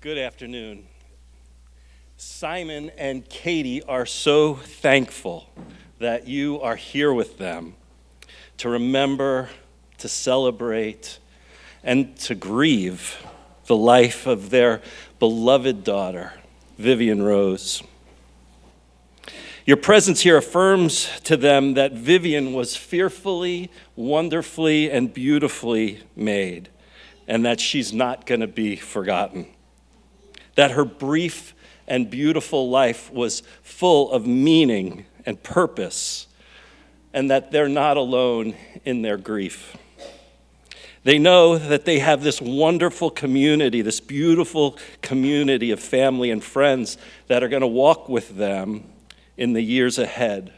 Good afternoon. Simon and Katie are so thankful that you are here with them to remember, to celebrate, and to grieve the life of their beloved daughter, Vivian Rose. Your presence here affirms to them that Vivian was fearfully, wonderfully, and beautifully made, and that she's not going to be forgotten. That her brief and beautiful life was full of meaning and purpose, and that they're not alone in their grief. They know that they have this wonderful community, this beautiful community of family and friends that are going to walk with them in the years ahead.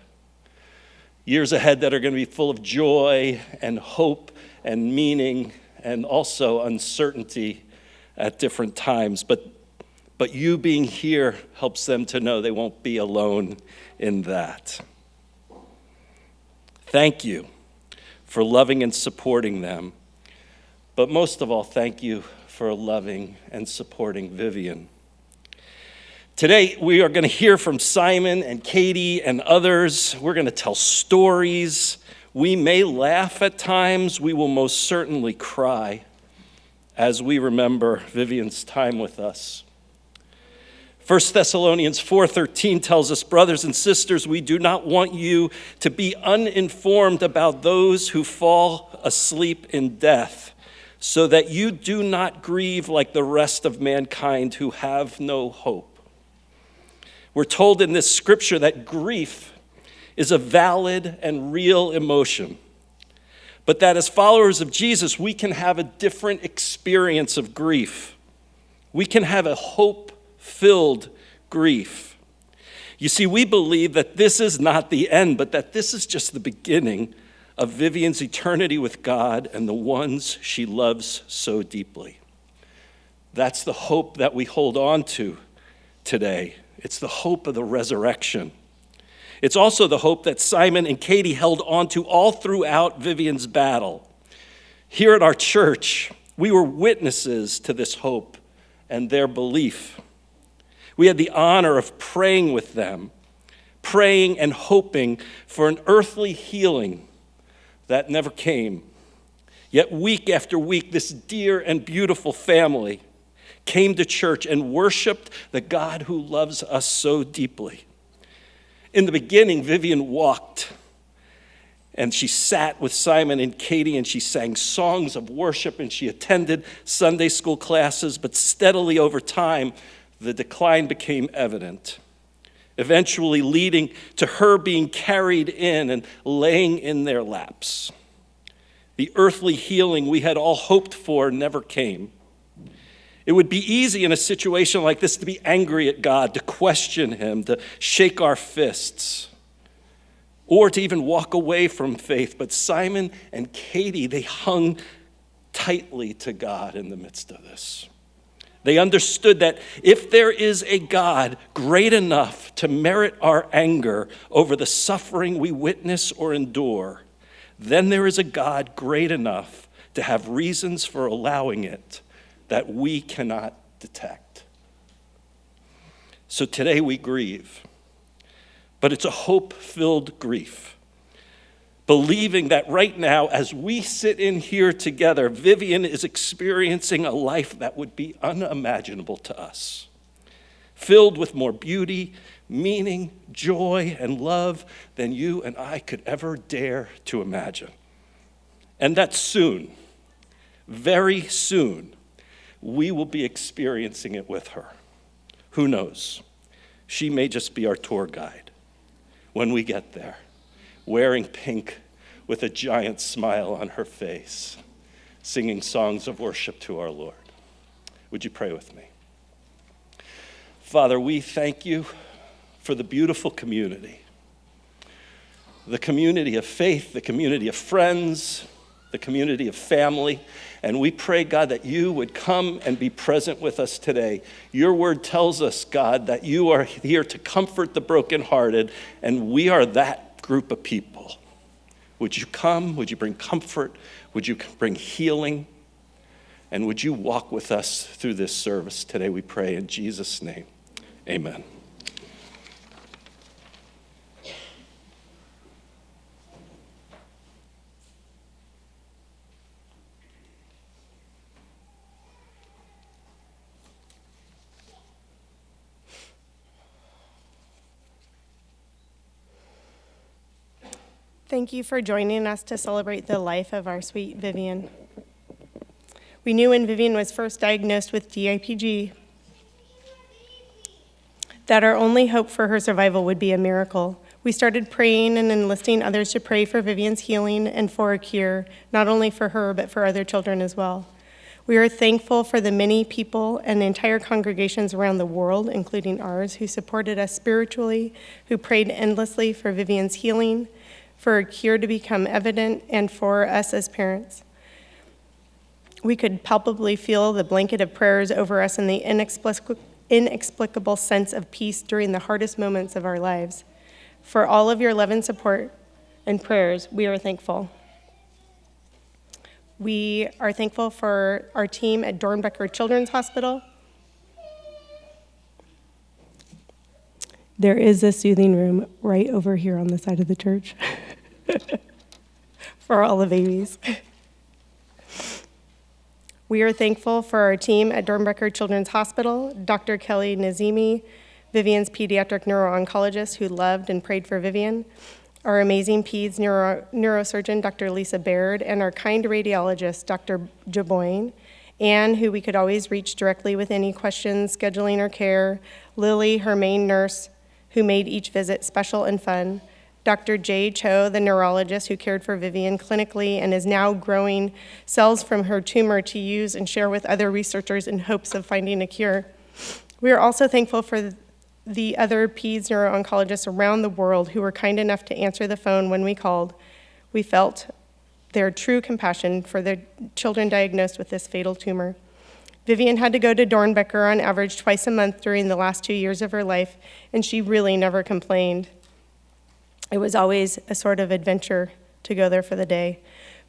Years ahead that are going to be full of joy and hope and meaning and also uncertainty at different times. But you being here helps them to know they won't be alone in that. Thank you for loving and supporting them. But most of all, thank you for loving and supporting Vivian. Today, we are going to hear from Simon and Katie and others. We're going to tell stories. We may laugh at times. We will most certainly cry as we remember Vivian's time with us. 1 Thessalonians 4:13 tells us, brothers and sisters, we do not want you to be uninformed about those who fall asleep in death, so that you do not grieve like the rest of mankind who have no hope. We're told in this scripture that grief is a valid and real emotion, but that as followers of Jesus, we can have a different experience of grief. We can have a hope-filled grief. You see, we believe that this is not the end, but that this is just the beginning of Vivian's eternity with God and the ones she loves so deeply. That's the hope that we hold on to today. It's the hope of the resurrection. It's also the hope that Simon and Katie held on to all throughout Vivian's battle. Here at our church, we were witnesses to this hope and their belief. We had the honor of praying with them, praying and hoping for an earthly healing that never came. Yet week after week, this dear and beautiful family came to church and worshiped the God who loves us so deeply. In the beginning, Vivian walked and she sat with Simon and Katie and she sang songs of worship and she attended Sunday school classes, but steadily over time, the decline became evident, eventually leading to her being carried in and laying in their laps. The earthly healing we had all hoped for never came. It would be easy in a situation like this to be angry at God, to question him, to shake our fists, or to even walk away from faith. But Simon and Katie, they hung tightly to God in the midst of this. They understood that if there is a God great enough to merit our anger over the suffering we witness or endure, then there is a God great enough to have reasons for allowing it that we cannot detect. So today we grieve, but it's a hope-filled grief, believing that right now, as we sit in here together, Vivian is experiencing a life that would be unimaginable to us, filled with more beauty, meaning, joy, and love than you and I could ever dare to imagine. And that soon, very soon, we will be experiencing it with her. Who knows? She may just be our tour guide when we get there, wearing pink with a giant smile on her face, singing songs of worship to our Lord. Would you pray with me? Father, we thank you for the beautiful community, the community of faith, the community of friends, the community of family. And we pray, God, that you would come and be present with us today. Your word tells us, God, that you are here to comfort the brokenhearted, and we are that group of people. Would you come? Would you bring comfort? Would you bring healing? And would you walk with us through this service today, we pray in Jesus' name. Amen. Thank you for joining us to celebrate the life of our sweet Vivian. We knew when Vivian was first diagnosed with DIPG that our only hope for her survival would be a miracle. We started praying and enlisting others to pray for Vivian's healing and for a cure, not only for her, but for other children as well. We are thankful for the many people and entire congregations around the world, including ours, who supported us spiritually, who prayed endlessly for Vivian's healing, for a cure to become evident, and for us as parents. We could palpably feel the blanket of prayers over us and the inexplicable sense of peace during the hardest moments of our lives. For all of your love and support and prayers, we are thankful. We are thankful for our team at Dornbecker Children's Hospital. There is a soothing room right over here on the side of the church for all the babies. We are thankful for our team at Dornbecker Children's Hospital, Dr. Kelly Nazimi, Vivian's pediatric neuro-oncologist who loved and prayed for Vivian, our amazing peds neurosurgeon, Dr. Lisa Baird, and our kind radiologist, Dr. Jaboyne, Anne, who we could always reach directly with any questions, scheduling her care, Lily, her main nurse, who made each visit special and fun, Dr. Jay Cho, the neurologist who cared for Vivian clinically and is now growing cells from her tumor to use and share with other researchers in hopes of finding a cure. We are also thankful for the other peds neuro-oncologists around the world who were kind enough to answer the phone when we called. We felt their true compassion for their children diagnosed with this fatal tumor. Vivian had to go to Dornbecker on average twice a month during the last 2 years of her life, and she really never complained. It was always a sort of adventure to go there for the day.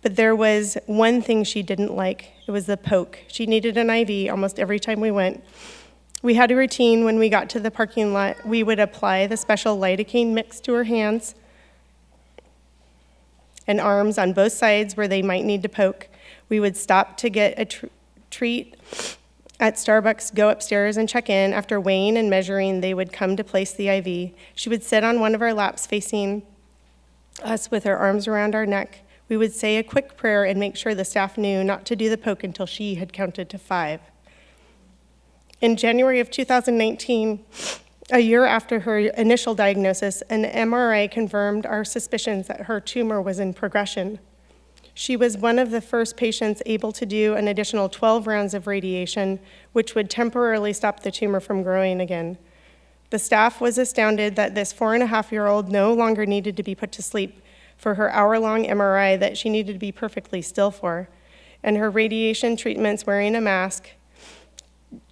But there was one thing she didn't like. It was the poke. She needed an IV almost every time we went. We had a routine when we got to the parking lot. We would apply the special lidocaine mix to her hands and arms on both sides where they might need to poke. We would stop to get a treat at Starbucks, go upstairs and check in. After weighing and measuring, they would come to place the IV. She would sit on one of our laps facing us with her arms around our neck. We would say a quick prayer and make sure the staff knew not to do the poke until she had counted to 5. In January of 2019, a year after her initial diagnosis, an MRI confirmed our suspicions that her tumor was in progression. She was one of the first patients able to do an additional 12 rounds of radiation, which would temporarily stop the tumor from growing again. The staff was astounded that this 4.5-year-old no longer needed to be put to sleep for her hour-long MRI that she needed to be perfectly still for, and her radiation treatments wearing a mask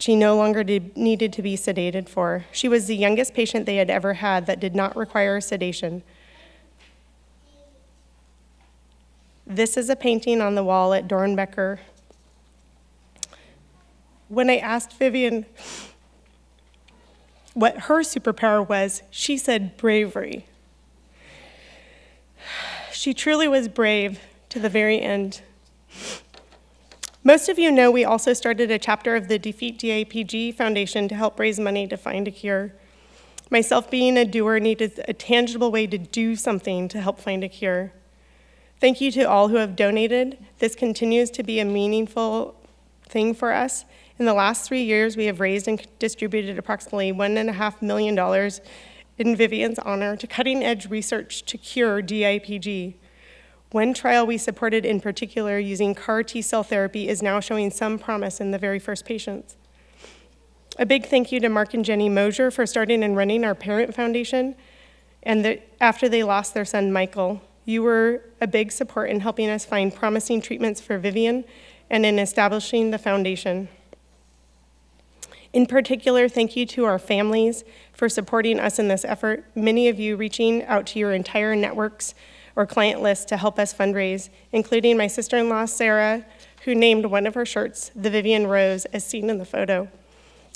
she no longer needed to be sedated for. She was the youngest patient they had ever had that did not require sedation. This is a painting on the wall at Dornbecker. When I asked Vivian what her superpower was, she said bravery. She truly was brave to the very end. Most of you know we also started a chapter of the Defeat DIPG Foundation to help raise money to find a cure. Myself being a doer needed a tangible way to do something to help find a cure. Thank you to all who have donated. This continues to be a meaningful thing for us. In the last 3 years, we have raised and distributed approximately $1.5 million in Vivian's honor to cutting-edge research to cure DIPG. One trial we supported in particular using CAR T-cell therapy is now showing some promise in the very first patients. A big thank you to Mark and Jenny Mosier for starting and running our parent foundation, and after they lost their son, Michael. You were a big support in helping us find promising treatments for Vivian and in establishing the foundation. In particular, thank you to our families for supporting us in this effort, many of you reaching out to your entire networks or client list to help us fundraise, including my sister-in-law, Sarah, who named one of her shirts the Vivian Rose as seen in the photo,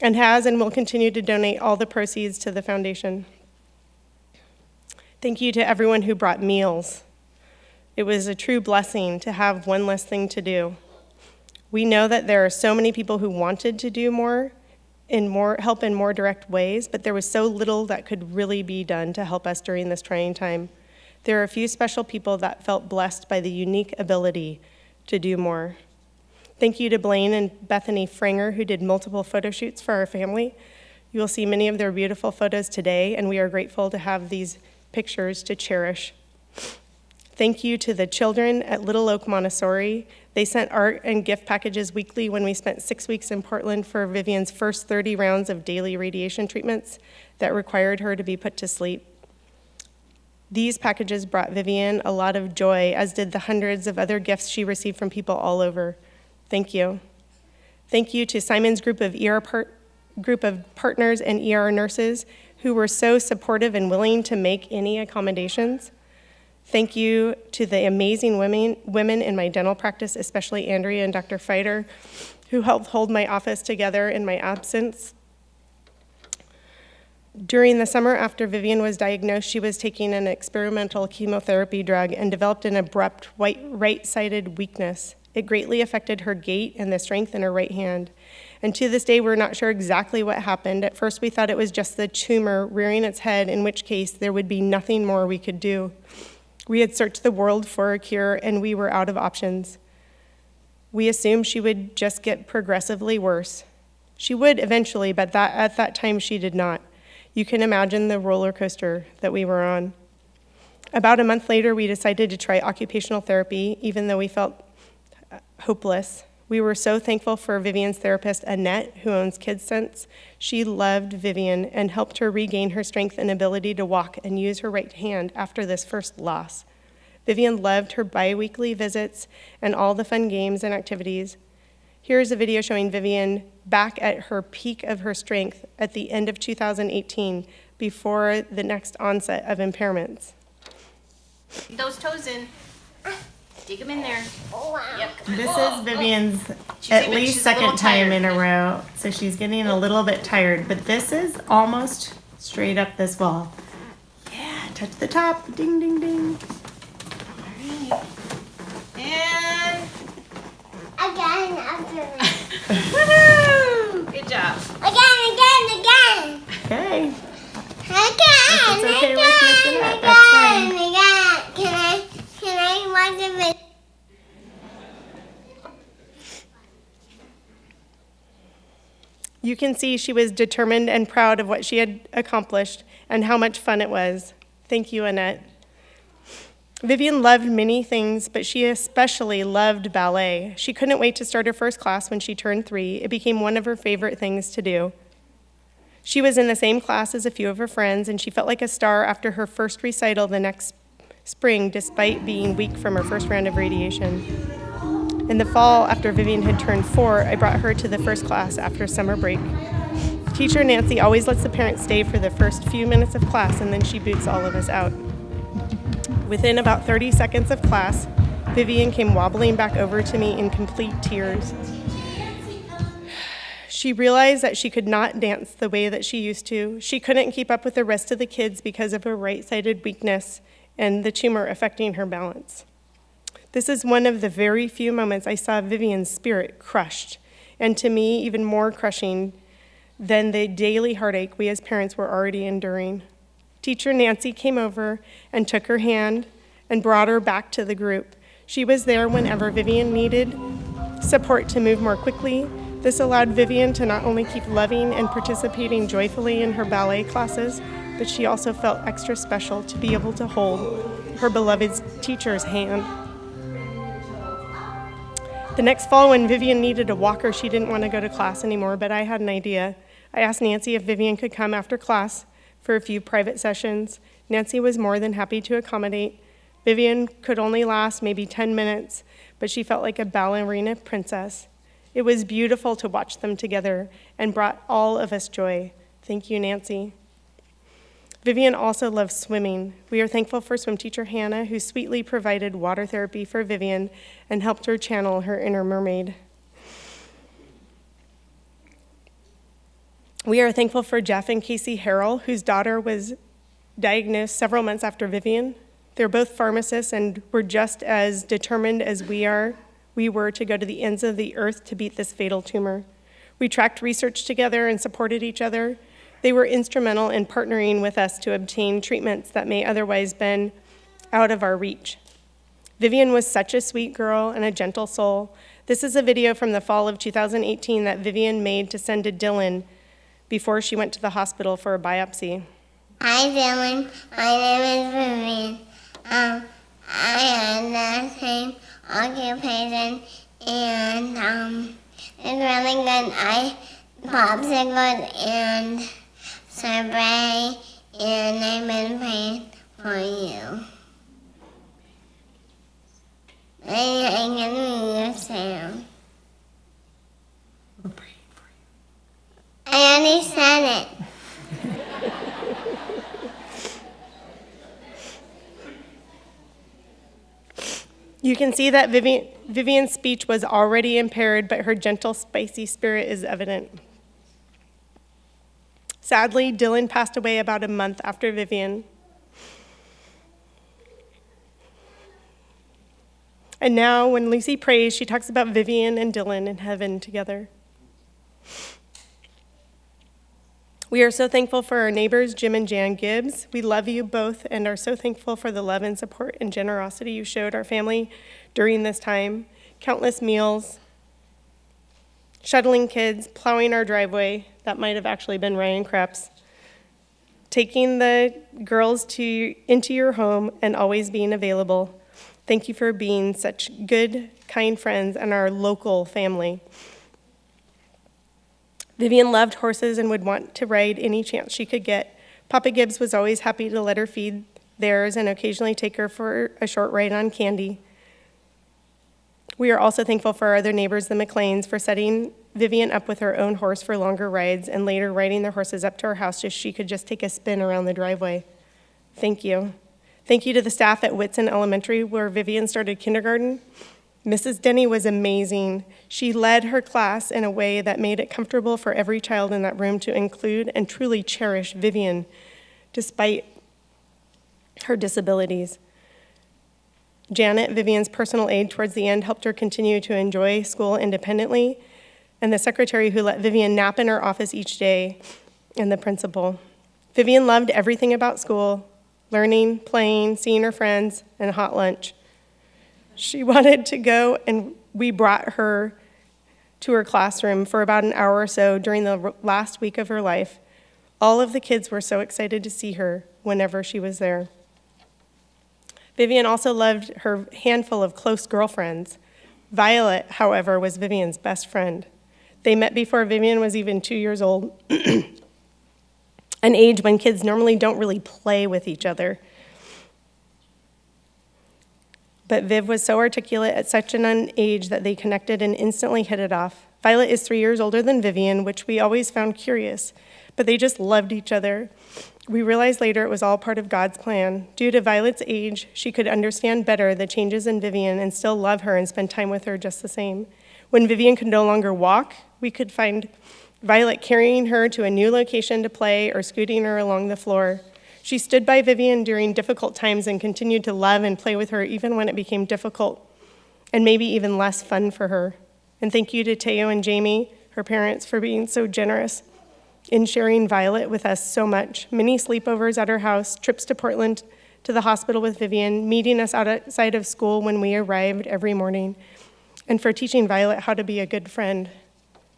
and has and will continue to donate all the proceeds to the foundation. Thank you to everyone who brought meals. It was a true blessing to have one less thing to do. We know that there are so many people who wanted to do more, help in more direct ways, but there was so little that could really be done to help us during this trying time. There are a few special people that felt blessed by the unique ability to do more. Thank you to Blaine and Bethany Franger, who did multiple photo shoots for our family. You will see many of their beautiful photos today, and we are grateful to have these pictures to cherish. Thank you to the children at Little Oak Montessori. They sent art and gift packages weekly when we spent 6 weeks in Portland for Vivian's first 30 rounds of daily radiation treatments that required her to be put to sleep. These packages brought Vivian a lot of joy, as did the hundreds of other gifts she received from people all over. Thank you. Thank you to Simon's group of partners and ER nurses who were so supportive and willing to make any accommodations. Thank you to the amazing women in my dental practice, especially Andrea and Dr. Fider, who helped hold my office together in my absence. During the summer after Vivian was diagnosed, she was taking an experimental chemotherapy drug and developed an abrupt right-sided weakness. It greatly affected her gait and the strength in her right hand. And to this day, we're not sure exactly what happened. At first, we thought it was just the tumor rearing its head, in which case there would be nothing more we could do. We had searched the world for a cure, and we were out of options. We assumed she would just get progressively worse. She would eventually, but at that time she did not. You can imagine the roller coaster that we were on. About a month later, we decided to try occupational therapy, even though we felt hopeless. We were so thankful for Vivian's therapist, Annette, who owns Kids Sense. She loved Vivian and helped her regain her strength and ability to walk and use her right hand after this first loss. Vivian loved her bi-weekly visits and all the fun games and activities. Here's a video showing Vivian back at her peak of her strength at the end of 2018, before the next onset of impairments. Those toes in. Dig them in there. Yep. This is Vivian's at least second time in a row, so she's getting a little bit tired, but this is almost straight up this wall. Yeah, touch the top, ding, ding, ding. All right. And Again, after me. woohoo! Good job. Again. Okay. Again. If it's okay with Miss Annette, that's fine. Again. Can I watch the video? You can see she was determined and proud of what she had accomplished and how much fun it was. Thank you, Annette. Vivian loved many things, but she especially loved ballet. She couldn't wait to start her first class when she turned 3. It became one of her favorite things to do. She was in the same class as a few of her friends, and she felt like a star after her first recital the next spring, despite being weak from her first round of radiation. In the fall, after Vivian had turned 4, I brought her to the first class after summer break. Teacher Nancy always lets the parents stay for the first few minutes of class, and then she boots all of us out. Within about 30 seconds of class, Vivian came wobbling back over to me in complete tears. She realized that she could not dance the way that she used to. She couldn't keep up with the rest of the kids because of her right-sided weakness and the tumor affecting her balance. This is one of the very few moments I saw Vivian's spirit crushed, and to me, even more crushing than the daily heartache we as parents were already enduring. Teacher Nancy came over and took her hand and brought her back to the group. She was there whenever Vivian needed support to move more quickly. This allowed Vivian to not only keep loving and participating joyfully in her ballet classes, but she also felt extra special to be able to hold her beloved teacher's hand. The next fall, when Vivian needed a walker, she didn't want to go to class anymore, but I had an idea. I asked Nancy if Vivian could come after class for a few private sessions. Nancy was more than happy to accommodate. Vivian could only last maybe 10 minutes, but she felt like a ballerina princess. It was beautiful to watch them together and brought all of us joy. Thank you, Nancy. Vivian also loves swimming. We are thankful for swim teacher Hannah, who sweetly provided water therapy for Vivian and helped her channel her inner mermaid. We are thankful for Jeff and Casey Harrell, whose daughter was diagnosed several months after Vivian. They're both pharmacists and were just as determined as we were to go to the ends of the earth to beat this fatal tumor. We tracked research together and supported each other. They were instrumental in partnering with us to obtain treatments that may otherwise been out of our reach. Vivian was such a sweet girl and a gentle soul. This is a video from the fall of 2018 that Vivian made to send to Dylan before she went to the hospital for a biopsy. Hi, Dylan. My name is Vivian. I had the same occupation, and it's really good. I popsicle and sorbet, and I've been praying for you. I can hear your sound. We're praying for you. I already said it. You can see that Vivian's speech was already impaired, but her gentle, spicy spirit is evident. Sadly, Dylan passed away about a month after Vivian. And now, when Lucy prays, she talks about Vivian and Dylan in heaven together. We are so thankful for our neighbors, Jim and Jan Gibbs. We love you both and are so thankful for the love and support and generosity you showed our family during this time. Countless meals, shuttling kids, plowing our driveway. That might have actually been Ryan Krebs. Taking the girls into your home and always being available. Thank you for being such good, kind friends and our local family. Vivian loved horses and would want to ride any chance she could get. Papa Gibbs was always happy to let her feed theirs and occasionally take her for a short ride on Candy. We are also thankful for our other neighbors, the McLeans, for setting Vivian up with her own horse for longer rides and later riding their horses up to her house so she could just take a spin around the driveway. Thank you. Thank you to the staff at Whitson Elementary, where Vivian started kindergarten. Mrs. Denny was amazing. She led her class in a way that made it comfortable for every child in that room to include and truly cherish Vivian, despite her disabilities. Janet, Vivian's personal aide towards the end, helped her continue to enjoy school independently, and the secretary who let Vivian nap in her office each day, and the principal. Vivian loved everything about school, learning, playing, seeing her friends, and hot lunch. She wanted to go, and we brought her to her classroom for about an hour or so during the last week of her life. All of the kids were so excited to see her whenever she was there. Vivian also loved her handful of close girlfriends. Violet, however, was Vivian's best friend. They met before Vivian was even 2 years old, an age when kids normally don't really play with each other. But Viv was so articulate at such an young age that they connected and instantly hit it off. Violet is 3 years older than Vivian, which we always found curious, but they just loved each other. We realized later it was all part of God's plan. Due to Violet's age, she could understand better the changes in Vivian and still love her and spend time with her just the same. When Vivian could no longer walk, we could find Violet carrying her to a new location to play or scooting her along the floor. She stood by Vivian during difficult times and continued to love and play with her even when it became difficult and maybe even less fun for her. And thank you to Teo and Jamie, her parents, for being so generous in sharing Violet with us so much. Many sleepovers at her house, trips to Portland, to the hospital with Vivian, meeting us outside of school when we arrived every morning, and for teaching Violet how to be a good friend.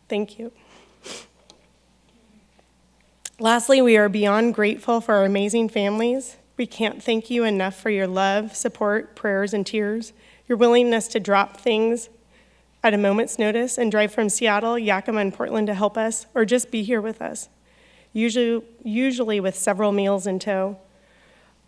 Thank you. Lastly, we are beyond grateful for our amazing families. We can't thank you enough for your love, support, prayers, and tears, your willingness to drop things at a moment's notice and drive from Seattle, Yakima, and Portland to help us, or just be here with us, usually with several meals in tow.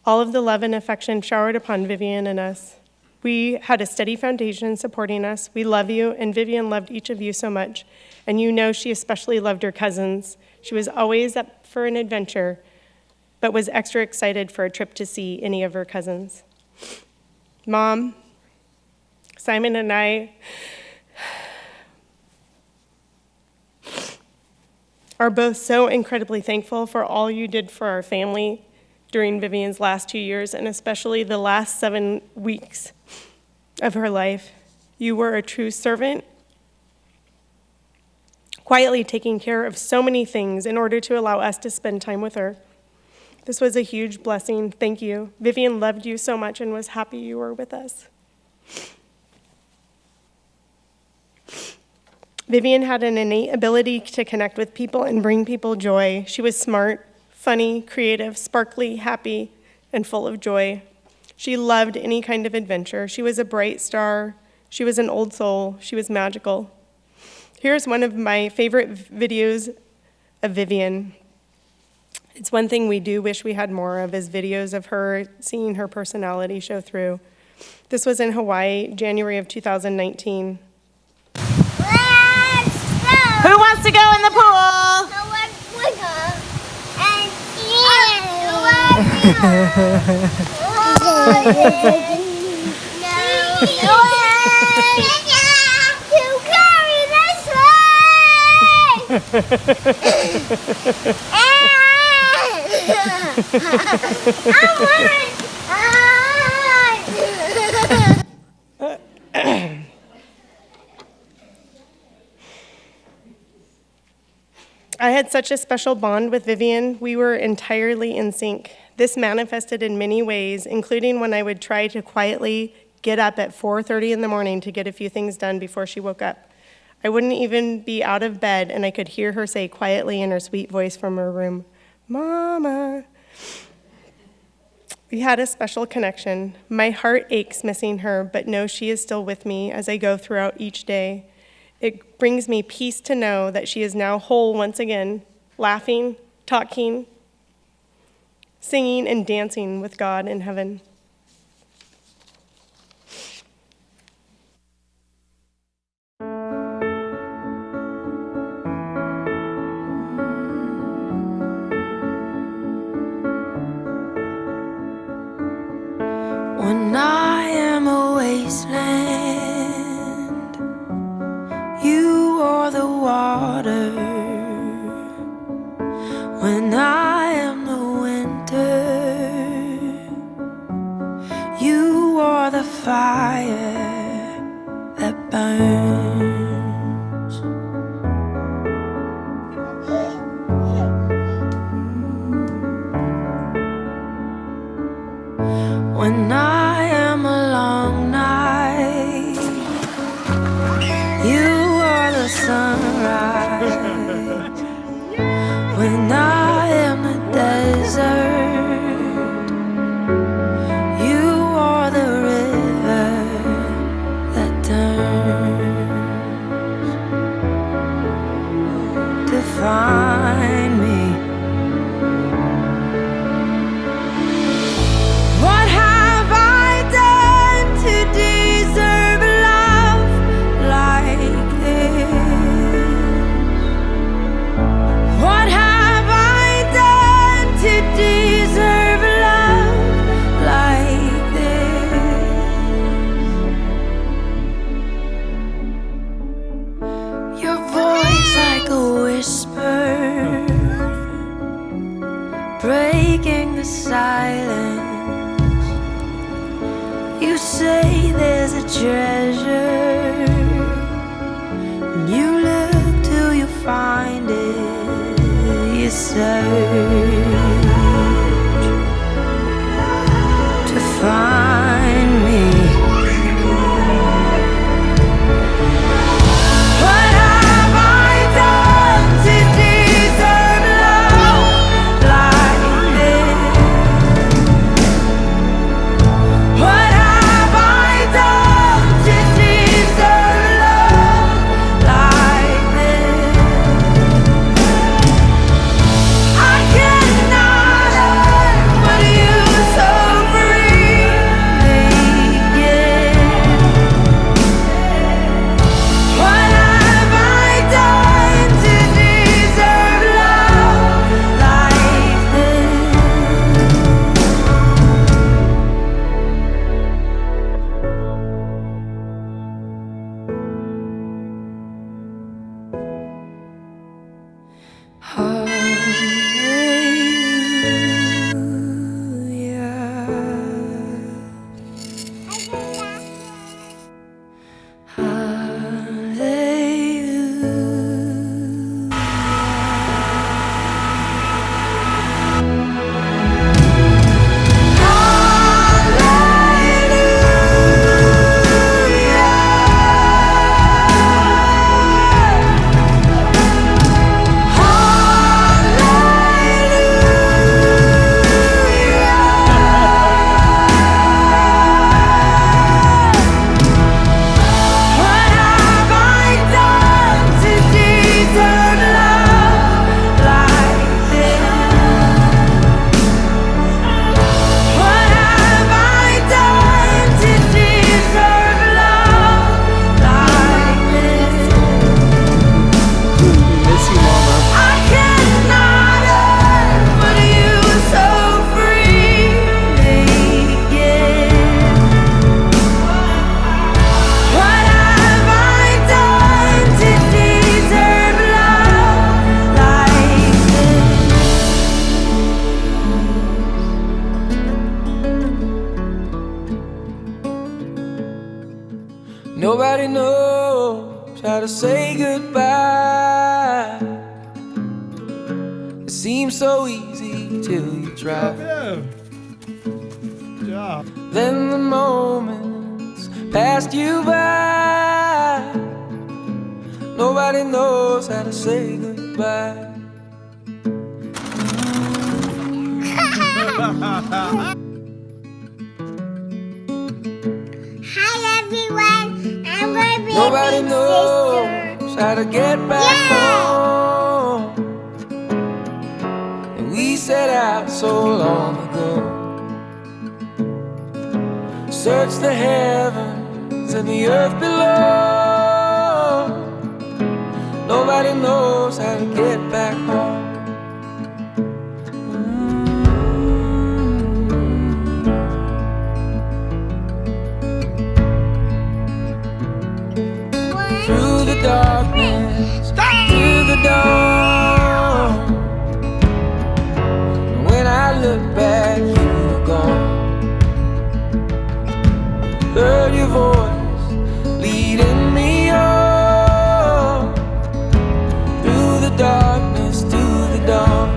All of the love and affection showered upon Vivian and us. We had a steady foundation supporting us. We love you, and Vivian loved each of you so much, and you know she especially loved her cousins. She was always up for an adventure, but was extra excited for a trip to see any of her cousins. Mom, Simon and I are both so incredibly thankful for all you did for our family during Vivian's last 2 years, and especially the last 7 weeks of her life. You were a true servant, quietly taking care of so many things in order to allow us to spend time with her. This was a huge blessing. Thank you. Vivian loved you so much and was happy you were with us. Vivian had an innate ability to connect with people and bring people joy. She was smart, funny, creative, sparkly, happy, and full of joy. She loved any kind of adventure. She was a bright star. She was an old soul. She was magical. Here's one of my favorite videos of Vivian. It's one thing we do wish we had more of, is videos of her seeing her personality show through. This was in Hawaii, January of 2019. Who wants to go in the pool? I had such a special bond with Vivian. We were entirely in sync. This manifested in many ways, including when I would try to quietly get up at 4:30 in the morning to get a few things done before she woke up. I wouldn't even be out of bed, and I could hear her say quietly in her sweet voice from her room, "Mama." We had a special connection. My heart aches missing her, but know she is still with me as I go throughout each day. It brings me peace to know that she is now whole once again, laughing, talking, singing, and dancing with God in heaven. When I am a wasteland, you are the water. When I am the winter, you are the fire that burns. When I am a long night, you are the sunrise. When I am the desert, you are the river that turns to find me. What have I done to deserve love like this? What have I done to deserve love like this? Your voice like a whisper, breaking the silence. You say there's a treasure, and you look till you find it. You search to find me. What have I done to deserve love like this? What have I done to deserve love like this? I cannot hurt what you so free. Nobody knows how to say goodbye. It seems so easy till you try. Good job. Then the moments passed you by. Nobody knows how to say goodbye. Hi everyone, I'm my baby Nobody sister. knows how to get back home. And we set out so long ago. Search the heavens and the earth below. Nobody knows how to get back home. Through the darkness, to the dawn. When I look back, you were gone. Heard your voice leading me on. Through the darkness, to the dawn.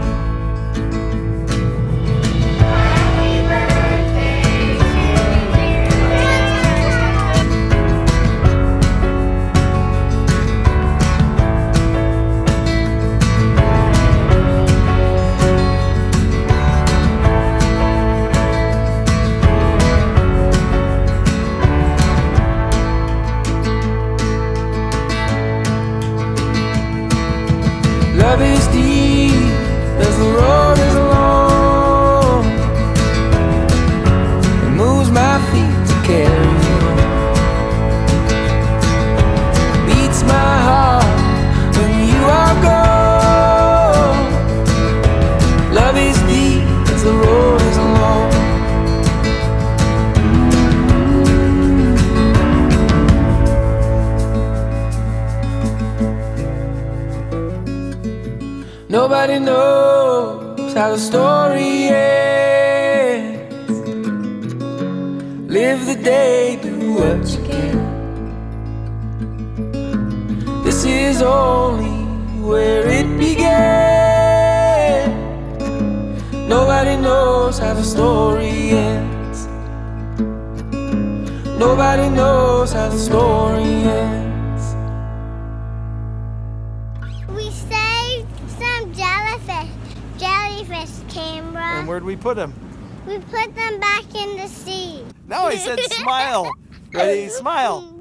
Love is deep as the road is long. It moves my feet to carry on. Beats my heart when you are gone. Love is deep as the road is long. Nobody knows how the story ends. Live the day, do what you can. This is only where it began. Nobody knows how the story ends. Nobody knows how the story ends. We saved some jellyfish, Canberra. And where'd we put him? We put them back in the sea. No, I said smile. Ready, smile.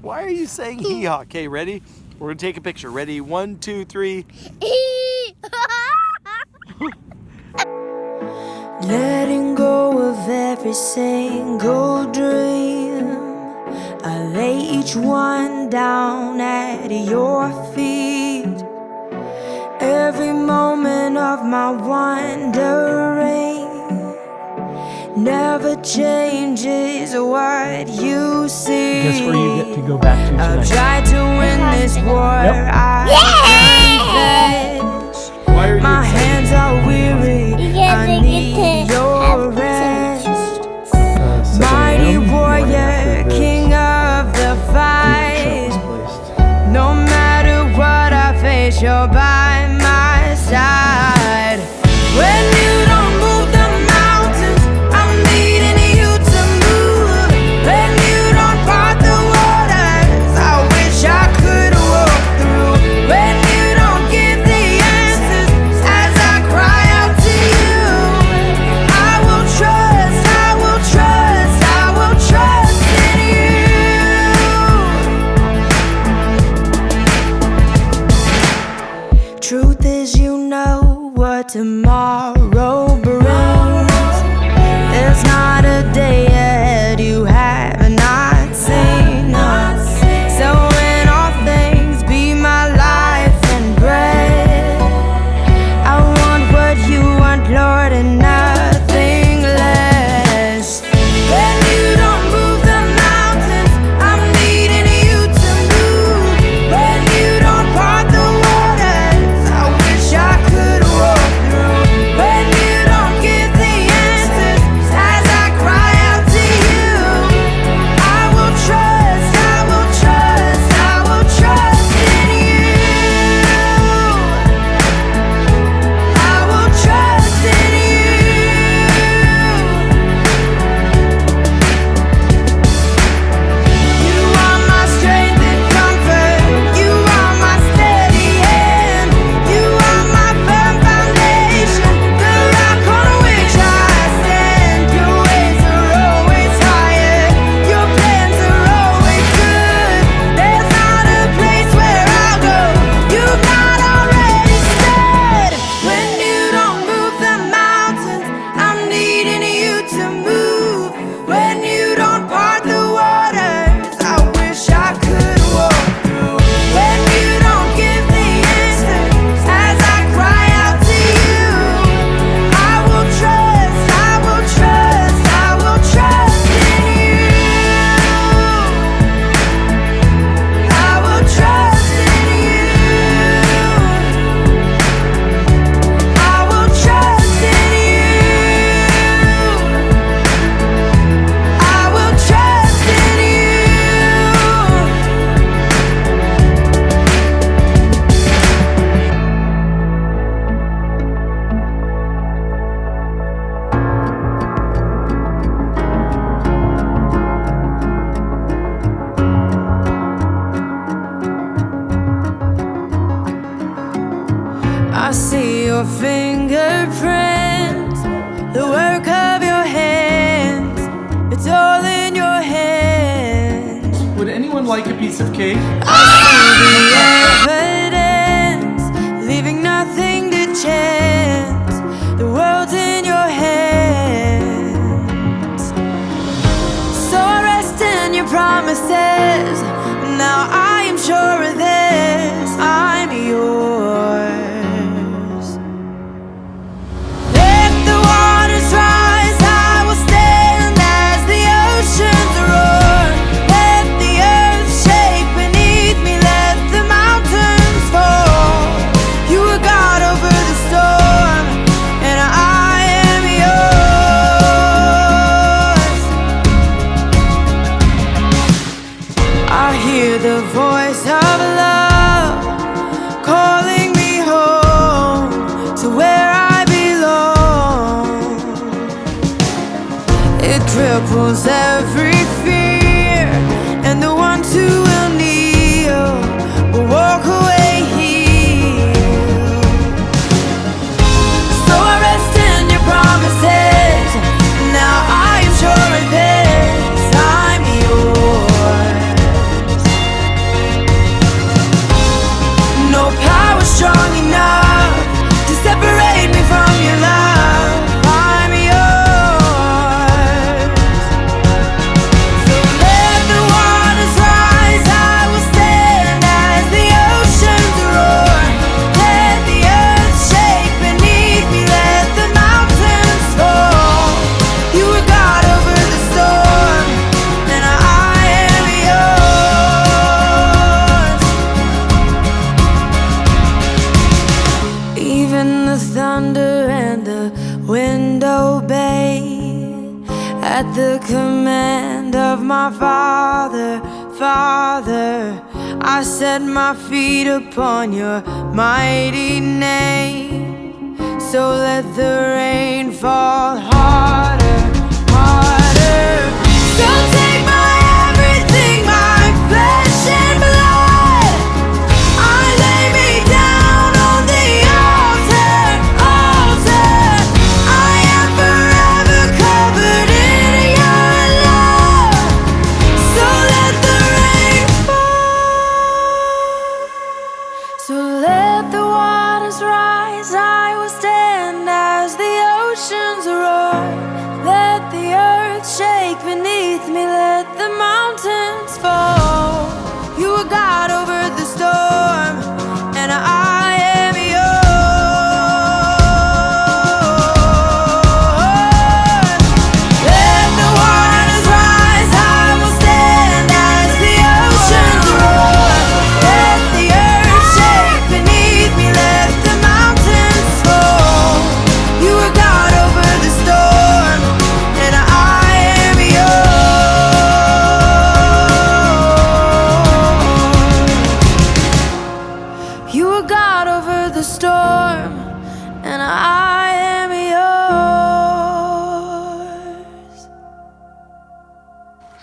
Why are you saying hee-haw? Okay, ready? We're gonna take a picture. Ready? 1, 2, 3. Letting go of every single dream, I lay each one down at your feet. Every moment of my wandering never changes what you see. Guess where you get to go back to I'll tonight? try to win this war. Yep. I confess. Why are you My excited? hands are weary. Because I I get need to your have rest. 7 Mighty a.m. warrior, king of the fight. No matter what I face, you're by my side. When you don't move the mountains, I'm needing you to move. When you don't part the waters, I wish I could walk through. When you don't give the answers as I cry out to you, I will trust, I will trust, I will trust in you. Truth is, you know what tomorrow brings. There's not a day ahead you have not seen. So in all things, be my life and bread. I want what you want, Lord, and nothing less. When you don't move the mountains, I'm needing you to move. When you don't part the waters, I wish I could walk through. When you don't give the answers as I cry out I see your fingerprints, the work of your hands. It's all in your hands. Would anyone like a piece of cake? I see the evidence, leaving nothing to chance. The world's in your hands. So I rest in your promises. Now I am sure of this, I'm yours. Let the waters rise, I will stand as the oceans roar. Let the earth shake beneath me, let the mountains fall. You are God over the storm, and I am yours. I hear the voice of love calling me home to where I belong. It cripples every fear, and the ones who will kneel will walk away healed. So I rest in your promises. Now I am sure of this, I'm yours. No power strong enough to separate me from your love. I'm yours. So let the waters rise, I will stand as the oceans roar. Let the earth shake beneath me, let the mountains fall. You are God over the storm, and I am yours. Even the thunder and the wind obey at the command of my Father. Father, I set my feet upon your mighty name. So let the rain fall harder, harder. So take my everything, my flesh and blood. I lay me down on the altar, altar. I am forever covered in your love. So let the rain fall. So let the waters rise, I will stand as the oceans roar. Let the earth shake beneath me, let the mountains fall. You are God over the storm, and I am yours. Let the waters rise, I will stand as the oceans roar. Let the earth shake beneath me, let the mountains fall. You are God over the storm, and I am yours. You are God over the storm, and I am yours.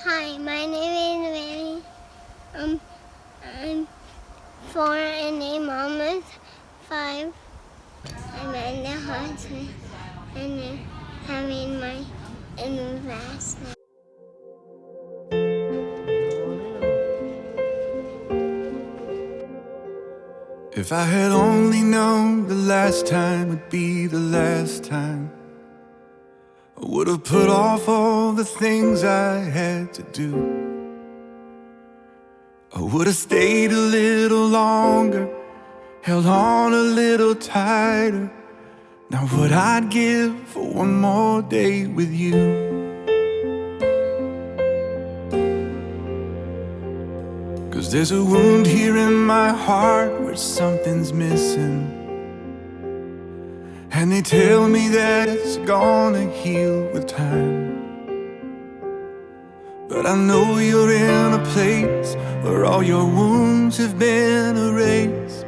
Hi, my name is Vivian. I'm 4 and my mom is 5. I'm in the hospital and I'm having my investment. If I had only known the last time would be the last time, I would have put off all the things I had to do. I would have stayed a little longer, held on a little tighter. Now what I'd give for one more day with you. Cause there's a wound here in my heart where something's missing, and they tell me that it's gonna heal with time. But I know you're in a place where all your wounds have been erased,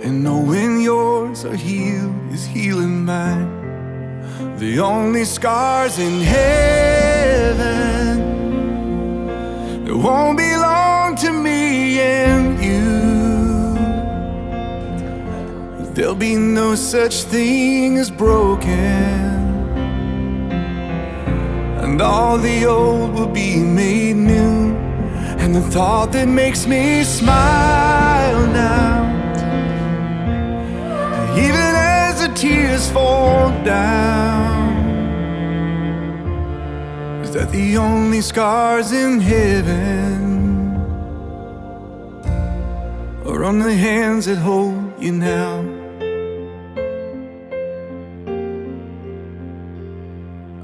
and knowing yours are healed is healing mine. The only scars in heaven that won't belong to me and you. There'll be no such thing as broken, and all the old will be made new. And the thought that makes me smile now, even as the tears fall down, is that the only scars in heaven are on the hands that hold you now.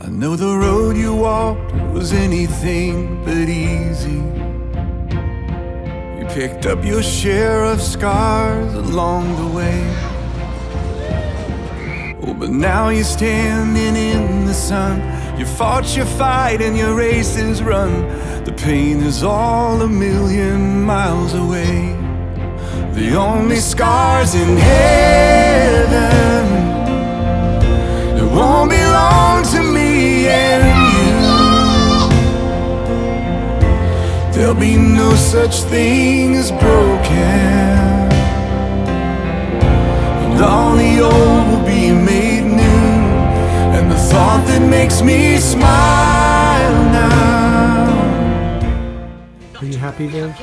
I know the road you walked was anything but easy. You picked up your share of scars along the way. Oh, but now you're standing in the sun. You fought your fight and your race is run. The pain is all 1,000,000 miles away. The only scars in heaven that won't belong to me and you. There'll be no such thing as broken, and all the old will be made new. And the thought that makes me smile now. Are you happy, Viv?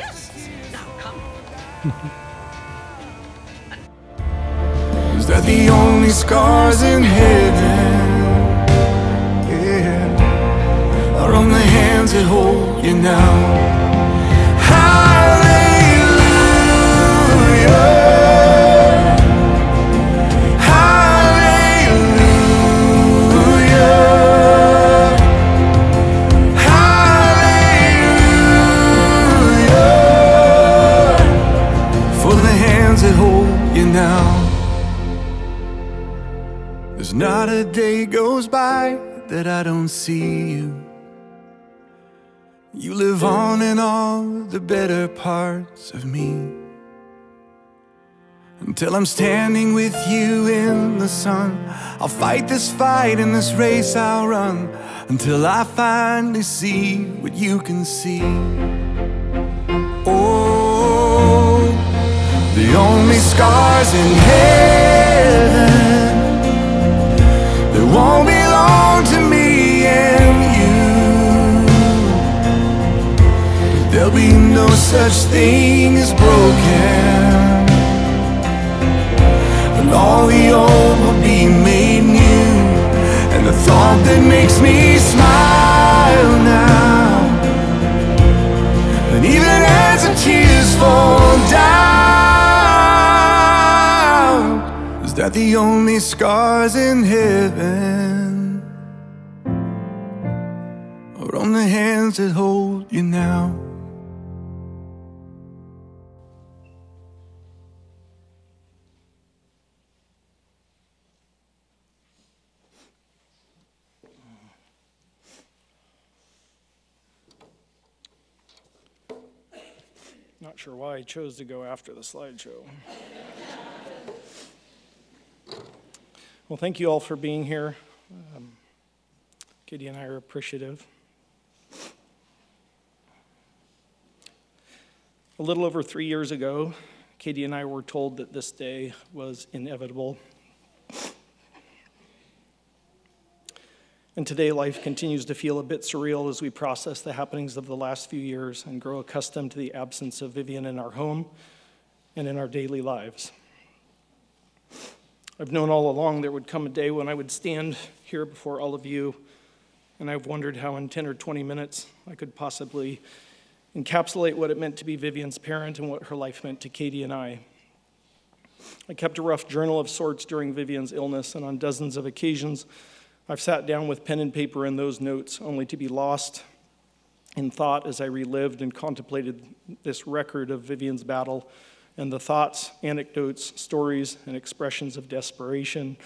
Is that the only scars in heaven, yeah, are on the hands that hold you now. There's not a day goes by that I don't see you. You live on in all the better parts of me. Until I'm standing with you in the sun, I'll fight this fight and this race I'll run, until I finally see what you can see. Oh, the only scars in heaven that won't belong to me and you. There'll be no such thing as broken, and all the old will be made new. And the thought that makes me smile now, and even as the tears fall down, is that the only scars in heaven are on the hands that hold you now. Not sure why I chose to go after the slideshow. Well, thank you all for being here. Katie and I are appreciative. A little over 3 years ago, Katie and I were told that this day was inevitable. And today, life continues to feel a bit surreal as we process the happenings of the last few years and grow accustomed to the absence of Vivian in our home and in our daily lives. I've known all along there would come a day when I would stand here before all of you, and I've wondered how in 10 or 20 minutes I could possibly encapsulate what it meant to be Vivian's parent and what her life meant to Katie and I. I kept a rough journal of sorts during Vivian's illness, and on dozens of occasions, I've sat down with pen and paper in those notes only to be lost in thought as I relived and contemplated this record of Vivian's battle and the thoughts, anecdotes, stories, and expressions of desperation,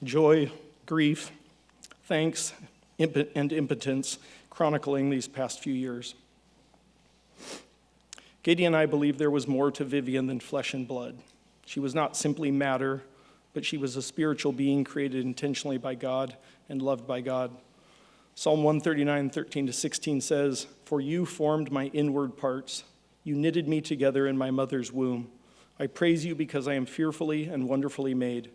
joy, grief, thanks, and impotence chronicling these past few years. Katie and I believe there was more to Vivian than flesh and blood. She was not simply matter, but she was a spiritual being created intentionally by God and loved by God. Psalm 139, 13-16 says, "For you formed my inward parts. You knitted me together in my mother's womb. I praise you because I am fearfully and wonderfully made.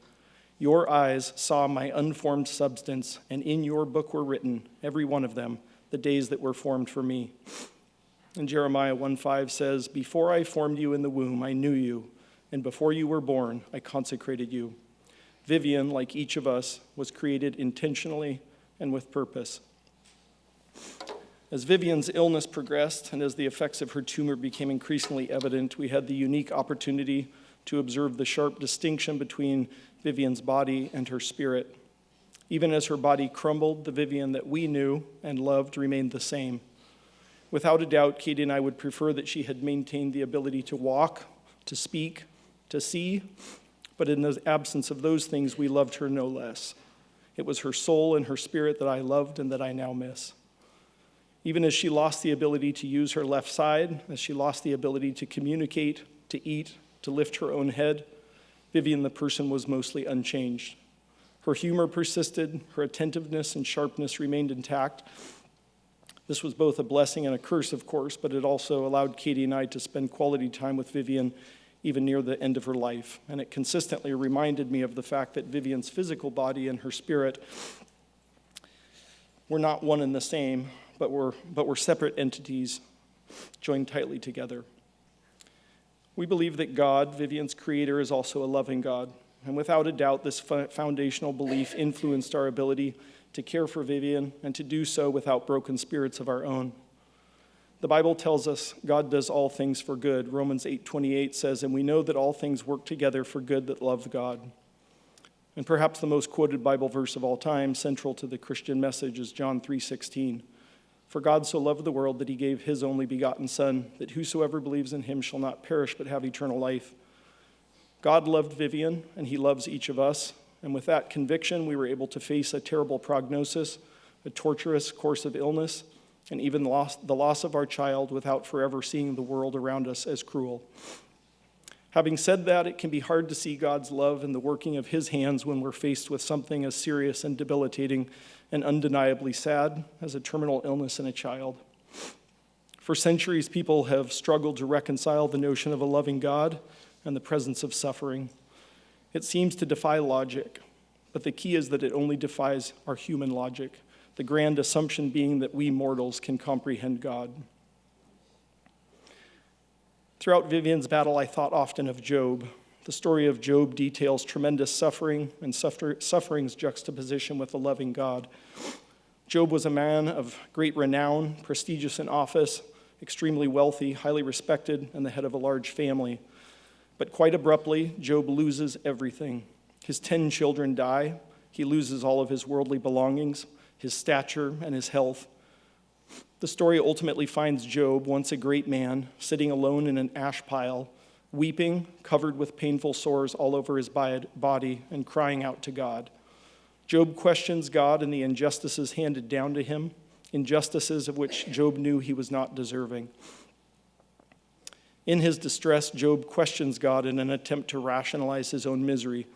Your eyes saw my unformed substance, and in your book were written, every one of them, the days that were formed for me. And Jeremiah 1:5 says, before I formed you in the womb, I knew you, and before you were born, I consecrated you. Vivian, like each of us, was created intentionally and with purpose. As Vivian's illness progressed and as the effects of her tumor became increasingly evident, we had the unique opportunity to observe the sharp distinction between Vivian's body and her spirit. Even as her body crumbled, the Vivian that we knew and loved remained the same. Without a doubt, Katie and I would prefer that she had maintained the ability to walk, to speak, to see, but in the absence of those things, we loved her no less. It was her soul and her spirit that I loved and that I now miss. Even as she lost the ability to use her left side, as she lost the ability to communicate, to eat, to lift her own head, Vivian the person was mostly unchanged. Her humor persisted, her attentiveness and sharpness remained intact. This was both a blessing and a curse, of course, but it also allowed Katie and I to spend quality time with Vivian even near the end of her life. And it consistently reminded me of the fact that Vivian's physical body and her spirit were not one and the same, but were separate entities joined tightly together. We believe that God, Vivian's creator, is also a loving God. And without a doubt, this foundational belief influenced our ability to care for Vivian and to do so without broken spirits of our own. The Bible tells us God does all things for good. Romans 8:28 says, and we know that all things work together for good that love God. And perhaps the most quoted Bible verse of all time, central to the Christian message, is John 3:16. For God so loved the world that he gave his only begotten Son, that whosoever believes in him shall not perish but have eternal life. God loved Vivian, and he loves each of us. And with that conviction, we were able to face a terrible prognosis, a torturous course of illness, and even the loss of our child without forever seeing the world around us as cruel. Having said that, it can be hard to see God's love in the working of his hands when we're faced with something as serious and debilitating and undeniably sad as a terminal illness in a child. For centuries, people have struggled to reconcile the notion of a loving God and the presence of suffering. It seems to defy logic, but the key is that it only defies our human logic, the grand assumption being that we mortals can comprehend God. Throughout Vivian's battle, I thought often of Job. The story of Job details tremendous suffering and suffering's juxtaposition with a loving God. Job was a man of great renown, prestigious in office, extremely wealthy, highly respected, and the head of a large family. But quite abruptly, Job loses everything. His 10 children die. He loses all of his worldly belongings, his stature, and his health. The story ultimately finds Job, once a great man, sitting alone in an ash pile, weeping, covered with painful sores all over his body, and crying out to God. Job questions God and the injustices handed down to him, injustices of which Job knew he was not deserving. In his distress, Job questions God in an attempt to rationalize his own misery.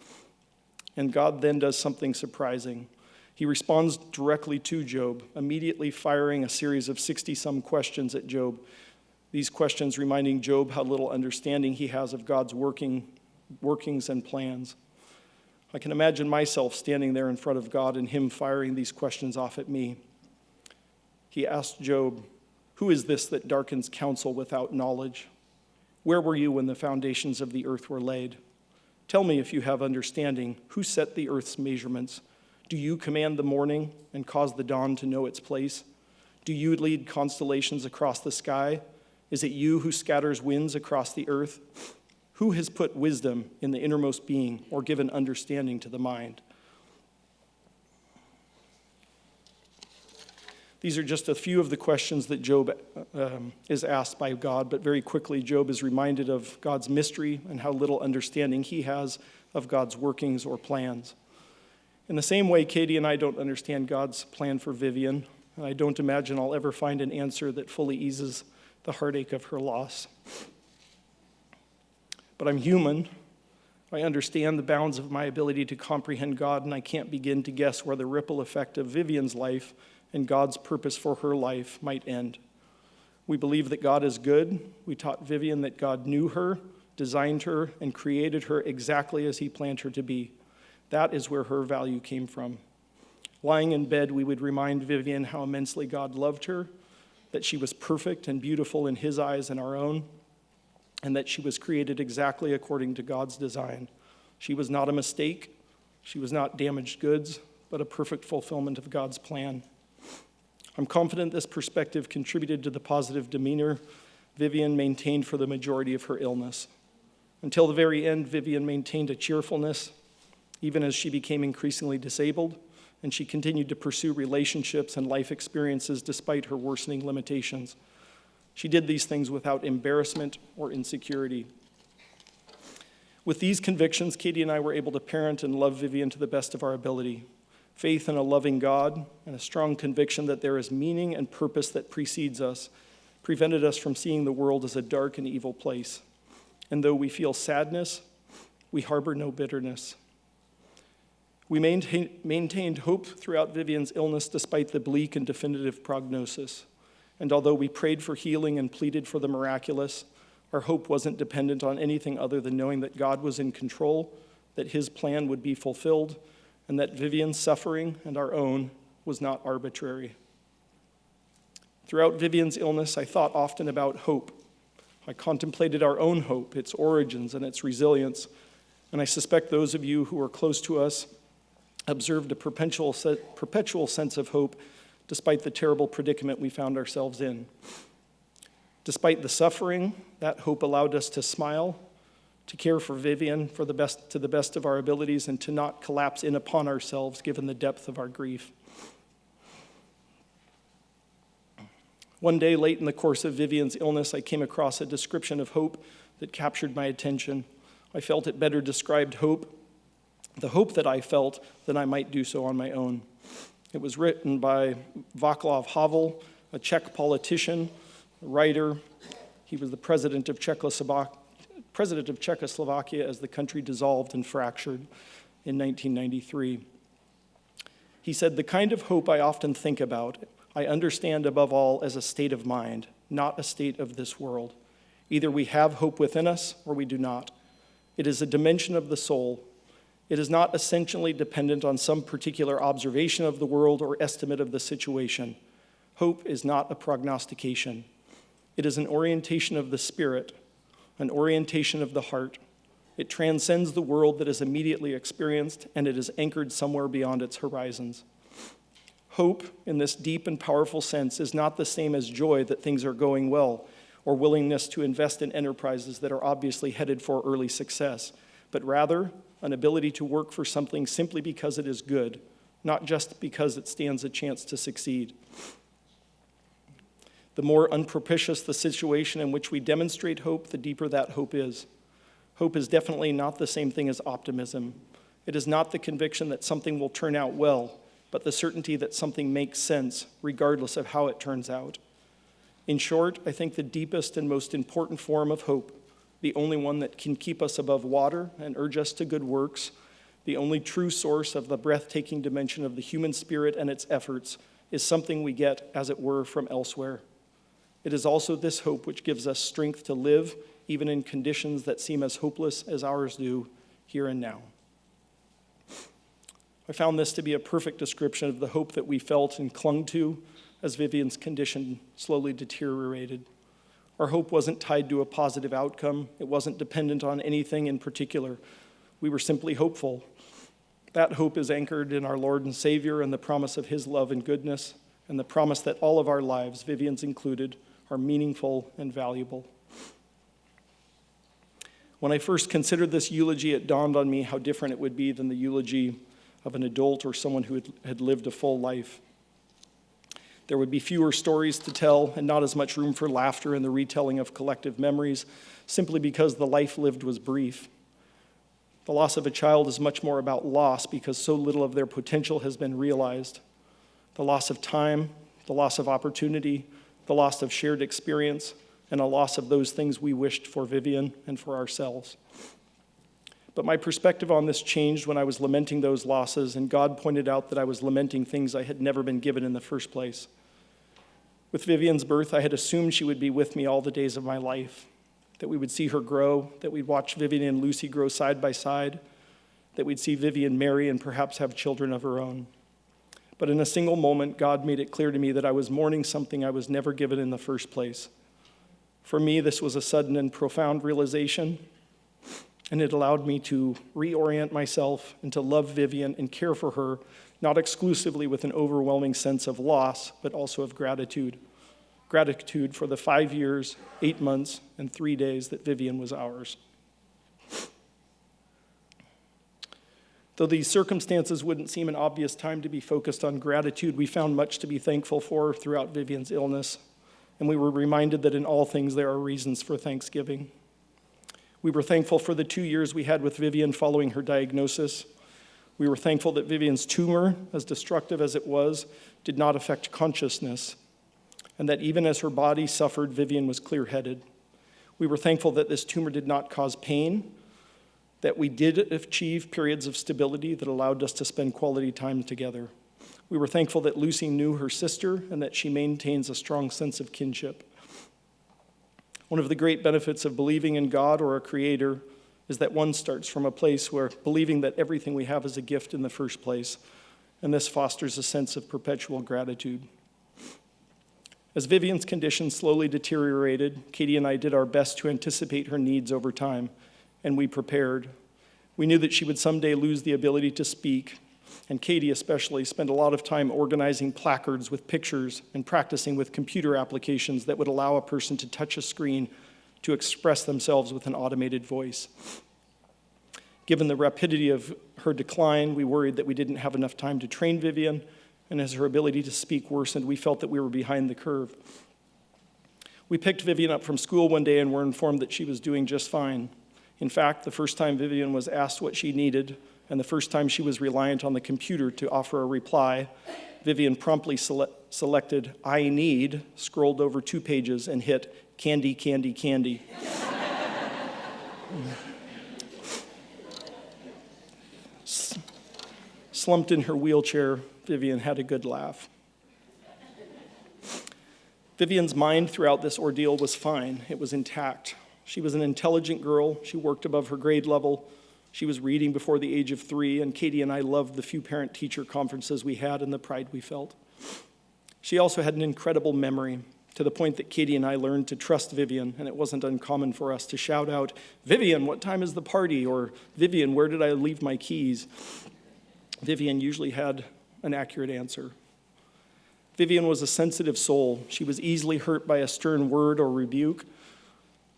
And God then does something surprising. He responds directly to Job, immediately firing a series of 60-some questions at Job. These questions reminding Job how little understanding he has of God's workings and plans. I can imagine myself standing there in front of God and him firing these questions off at me. He asked Job, "Who is this that darkens counsel without knowledge? Where were you when the foundations of the earth were laid? Tell me if you have understanding. Who set the earth's measurements? Do you command the morning and cause the dawn to know its place? Do you lead constellations across the sky? Is it you who scatters winds across the earth? Who has put wisdom in the innermost being or given understanding to the mind?" These are just a few of the questions that Job is asked by God, but very quickly Job is reminded of God's mystery and how little understanding he has of God's workings or plans. In the same way, Katie and I don't understand God's plan for Vivian, and I don't imagine I'll ever find an answer that fully eases the heartache of her loss. But I'm human. I understand the bounds of my ability to comprehend God, and I can't begin to guess where the ripple effect of Vivian's life and God's purpose for her life might end. We believe that God is good. We taught Vivian that God knew her designed her, and created her exactly as he planned her to be. That is where her value came from. Lying in bed, we would remind Vivian how immensely God loved her, that she was perfect and beautiful in his eyes and our own, and that she was created exactly according to God's design. She was not a mistake. She was not damaged goods, but a perfect fulfillment of God's plan. I'm confident this perspective contributed to the positive demeanor Vivian maintained for the majority of her illness. Until the very end, Vivian maintained a cheerfulness, even as she became increasingly disabled, and she continued to pursue relationships and life experiences despite her worsening limitations. She did these things without embarrassment or insecurity. With these convictions, Katie and I were able to parent and love Vivian to the best of our ability. Faith in a loving God and a strong conviction that there is meaning and purpose that precedes us prevented us from seeing the world as a dark and evil place. And though we feel sadness, we harbor no bitterness. We maintained hope throughout Vivian's illness despite the bleak and definitive prognosis. And although we prayed for healing and pleaded for the miraculous, our hope wasn't dependent on anything other than knowing that God was in control, that his plan would be fulfilled, and that Vivian's suffering and our own was not arbitrary. Throughout Vivian's illness, I thought often about hope. I contemplated our own hope, its origins, and its resilience. And I suspect those of you who are close to us observed a perpetual sense of hope despite the terrible predicament we found ourselves in. Despite the suffering, that hope allowed us to smile, to care for Vivian to the best of our abilities, and to not collapse in upon ourselves given the depth of our grief. One day, late in the course of Vivian's illness, I came across a description of hope that captured my attention. I felt it better described the hope that I felt, than I might do so on my own. It was written by Václav Havel, a Czech politician, a writer. He was the president of Czechoslovakia as the country dissolved and fractured in 1993. He said, "The kind of hope I often think about, I understand above all as a state of mind, not a state of this world. Either we have hope within us or we do not. It is a dimension of the soul. It is not essentially dependent on some particular observation of the world or estimate of the situation. Hope is not a prognostication. It is an orientation of the spirit, an orientation of the heart. It transcends the world that is immediately experienced, and it is anchored somewhere beyond its horizons." Hope, in this deep and powerful sense, is not the same as joy that things are going well, or willingness to invest in enterprises that are obviously headed for early success, but rather an ability to work for something simply because it is good, not just because it stands a chance to succeed. The more unpropitious the situation in which we demonstrate hope, the deeper that hope is. Hope is definitely not the same thing as optimism. It is not the conviction that something will turn out well, but the certainty that something makes sense, regardless of how it turns out. In short, I think the deepest and most important form of hope, the only one that can keep us above water and urge us to good works, the only true source of the breathtaking dimension of the human spirit and its efforts, is something we get, as it were, from elsewhere. It is also this hope which gives us strength to live, even in conditions that seem as hopeless as ours do, here and now. I found this to be a perfect description of the hope that we felt and clung to as Vivian's condition slowly deteriorated. Our hope wasn't tied to a positive outcome. It wasn't dependent on anything in particular. We were simply hopeful. That hope is anchored in our Lord and Savior and the promise of his love and goodness, and the promise that all of our lives, Vivian's included, are meaningful and valuable. When I first considered this eulogy, it dawned on me how different it would be than the eulogy of an adult or someone who had lived a full life. There would be fewer stories to tell and not as much room for laughter in the retelling of collective memories, simply because the life lived was brief. The loss of a child is much more about loss because so little of their potential has been realized. The loss of time, the loss of opportunity, the loss of shared experience, and a loss of those things we wished for Vivian and for ourselves. But my perspective on this changed when I was lamenting those losses, and God pointed out that I was lamenting things I had never been given in the first place. With Vivian's birth, I had assumed she would be with me all the days of my life. that we would see her grow, that we'd watch Vivian and Lucy grow side by side, that we'd see Vivian marry and perhaps have children of her own. But in a single moment, God made it clear to me that I was mourning something I was never given in the first place. For me, this was a sudden and profound realization, and it allowed me to reorient myself and to love Vivian and care for her, not exclusively with an overwhelming sense of loss, but also of gratitude. Gratitude for the 5 years, 8 months, and 3 days that Vivian was ours. Though these circumstances wouldn't seem an obvious time to be focused on gratitude, we found much to be thankful for throughout Vivian's illness, and we were reminded that in all things there are reasons for thanksgiving. We were thankful for the 2 years we had with Vivian following her diagnosis. We were thankful that Vivian's tumor, as destructive as it was, did not affect consciousness, and that even as her body suffered, Vivian was clear-headed. We were thankful that this tumor did not cause pain, that we did achieve periods of stability that allowed us to spend quality time together. We were thankful that Lucy knew her sister and that she maintains a strong sense of kinship. One of the great benefits of believing in God or a creator is that one starts from a place where believing that everything we have is a gift in the first place, and this fosters a sense of perpetual gratitude. As Vivian's condition slowly deteriorated, Katie and I did our best to anticipate her needs over time, and we prepared. We knew that she would someday lose the ability to speak, and Katie especially spent a lot of time organizing placards with pictures and practicing with computer applications that would allow a person to touch a screen to express themselves with an automated voice. Given the rapidity of her decline, we worried that we didn't have enough time to train Vivian, and as her ability to speak worsened, we felt that we were behind the curve. We picked Vivian up from school one day and were informed that she was doing just fine. In fact, the first time Vivian was asked what she needed, and the first time she was reliant on the computer to offer a reply, Vivian promptly selected "I need," scrolled over 2 pages, and hit "candy, candy, candy." Slumped in her wheelchair, Vivian had a good laugh. Vivian's mind throughout this ordeal was fine. It was intact. She was an intelligent girl. She worked above her grade level. She was reading before the age of 3, and Katie and I loved the few parent-teacher conferences we had and the pride we felt. She also had an incredible memory, to the point that Katie and I learned to trust Vivian, and it wasn't uncommon for us to shout out, "Vivian, what time is the party?" or "Vivian, where did I leave my keys?" Vivian usually had an accurate answer. Vivian was a sensitive soul. She was easily hurt by a stern word or rebuke,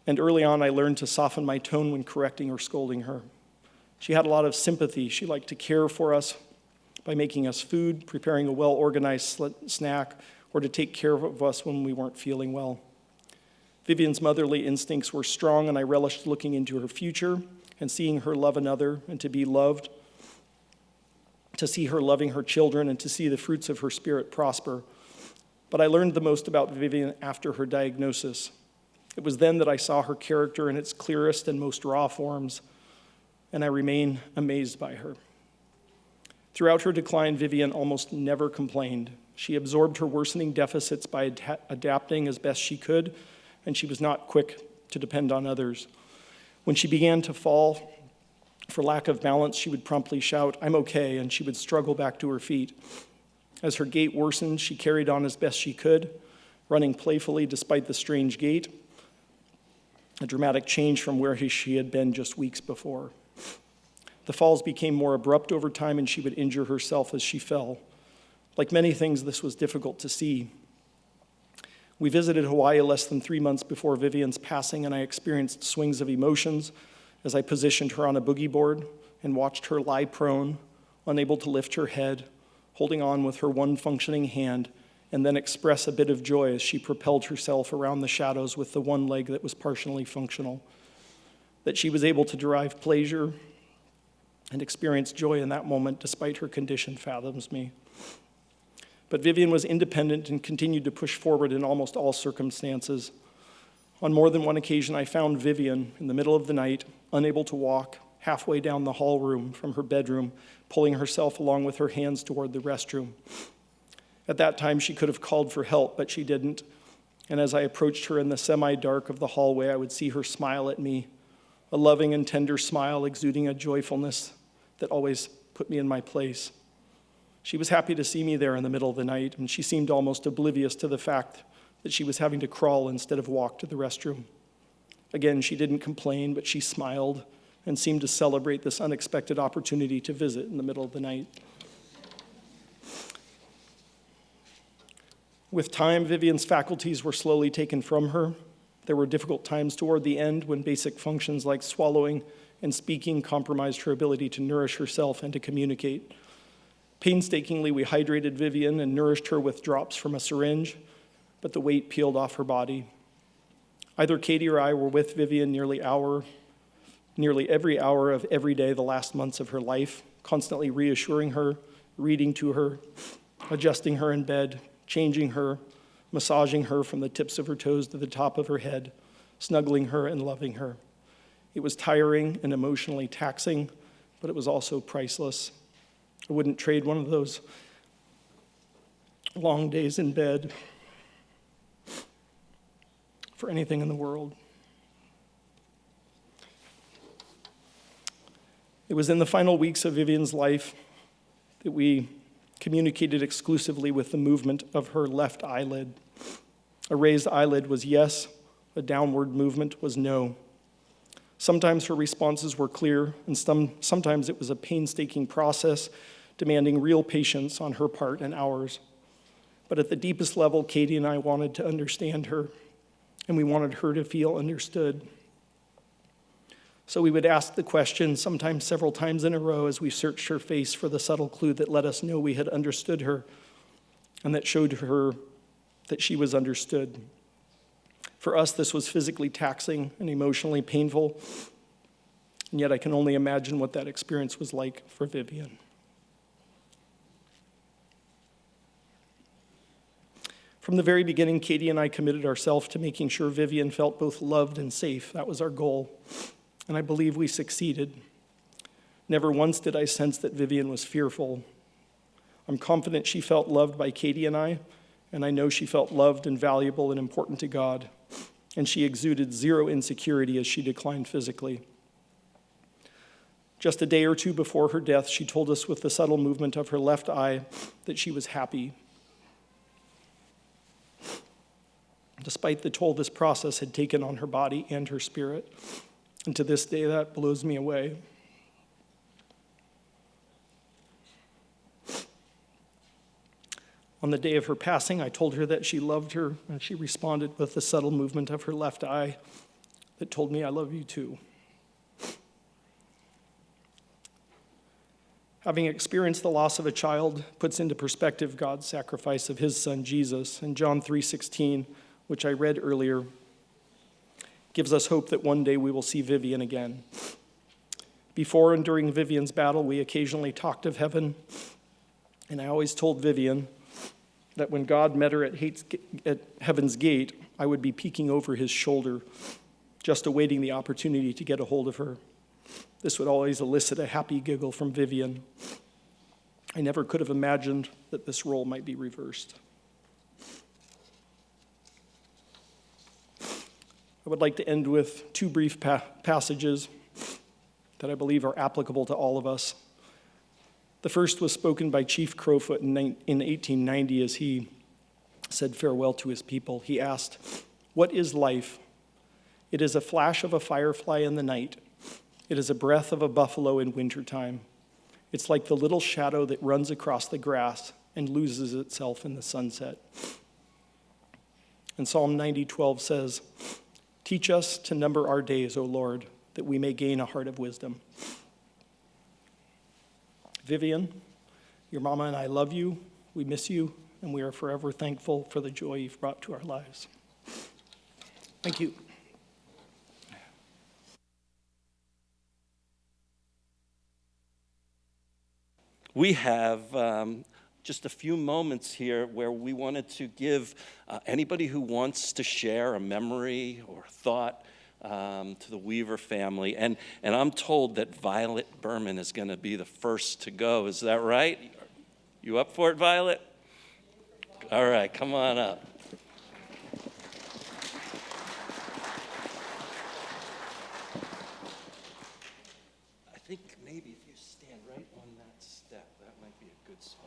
and early on I learned to soften my tone when correcting or scolding her. She had a lot of sympathy. She liked to care for us by making us food, preparing a well-organized snack, or to take care of us when we weren't feeling well. Vivian's motherly instincts were strong, and I relished looking into her future and seeing her love another and to be loved, to see her loving her children and to see the fruits of her spirit prosper. But I learned the most about Vivian after her diagnosis. It was then that I saw her character in its clearest and most raw forms, and I remain amazed by her. Throughout her decline, Vivian almost never complained. She absorbed her worsening deficits by adapting as best she could, and she was not quick to depend on others. When she began to fall for lack of balance, she would promptly shout, "I'm okay," and she would struggle back to her feet. As her gait worsened, she carried on as best she could, running playfully despite the strange gait, a dramatic change from where she had been just weeks before. The falls became more abrupt over time, and she would injure herself as she fell. Like many things, this was difficult to see. We visited Hawaii less than 3 months before Vivian's passing, and I experienced swings of emotions as I positioned her on a boogie board and watched her lie prone, unable to lift her head, holding on with her one functioning hand, and then express a bit of joy as she propelled herself around the shadows with the one leg that was partially functional. That she was able to derive pleasure and experience joy in that moment despite her condition fathoms me. But Vivian was independent and continued to push forward in almost all circumstances. On more than one occasion, I found Vivian in the middle of the night, unable to walk, halfway down the hall room from her bedroom, pulling herself along with her hands toward the restroom. At that time, she could have called for help, but she didn't. And as I approached her in the semi-dark of the hallway, I would see her smile at me, a loving and tender smile exuding a joyfulness that always put me in my place. She was happy to see me there in the middle of the night, and she seemed almost oblivious to the fact that she was having to crawl instead of walk to the restroom. Again, she didn't complain, but she smiled and seemed to celebrate this unexpected opportunity to visit in the middle of the night. With time, Vivian's faculties were slowly taken from her. There were difficult times toward the end when basic functions like swallowing and speaking compromised her ability to nourish herself and to communicate. Painstakingly, we hydrated Vivian and nourished her with drops from a syringe, but the weight peeled off her body. Either Katie or I were with Vivian nearly every hour of every day the last months of her life, constantly reassuring her, reading to her, adjusting her in bed, changing her, massaging her from the tips of her toes to the top of her head, snuggling her and loving her. It was tiring and emotionally taxing, but it was also priceless. I wouldn't trade one of those long days in bed for anything in the world. It was in the final weeks of Vivian's life that we communicated exclusively with the movement of her left eyelid. A raised eyelid was yes, a downward movement was no. Sometimes her responses were clear, and sometimes it was a painstaking process demanding real patience on her part and ours. But at the deepest level, Katie and I wanted to understand her, and we wanted her to feel understood. So we would ask the question, sometimes several times in a row, as we searched her face for the subtle clue that let us know we had understood her and that showed her that she was understood. For us, this was physically taxing and emotionally painful, and yet I can only imagine what that experience was like for Vivian. From the very beginning, Katie and I committed ourselves to making sure Vivian felt both loved and safe. That was our goal, and I believe we succeeded. Never once did I sense that Vivian was fearful. I'm confident she felt loved by Katie and I know she felt loved and valuable and important to God, and she exuded zero insecurity as she declined physically. Just a day or two before her death, she told us with the subtle movement of her left eye that she was happy. Despite the toll this process had taken on her body and her spirit. And to this day, that blows me away. On the day of her passing, I told her that she loved her, and she responded with the subtle movement of her left eye that told me, "I love you too." Having experienced the loss of a child puts into perspective God's sacrifice of his son, Jesus. In John 3:16, which I read earlier, gives us hope that one day we will see Vivian again. Before and during Vivian's battle, we occasionally talked of heaven, and I always told Vivian that when God met her at heaven's gate, I would be peeking over his shoulder, just awaiting the opportunity to get a hold of her. This would always elicit a happy giggle from Vivian. I never could have imagined that this role might be reversed. I would like to end with two brief passages that I believe are applicable to all of us. The first was spoken by Chief Crowfoot in 1890 as he said farewell to his people. He asked, "What is life? It is a flash of a firefly in the night. It is a breath of a buffalo in wintertime. It's like the little shadow that runs across the grass and loses itself in the sunset." And Psalm 90:12 says, "Teach us to number our days, O Lord, that we may gain a heart of wisdom." Vivian, your mama and I love you, we miss you, and we are forever thankful for the joy you've brought to our lives. Thank you. We have just a few moments here where we wanted to give anybody who wants to share a memory or thought to the Weaver family. And I'm told that Violet Berman is going to be the first to go. Is that right? You up for it, Violet? All right, come on up. good spot.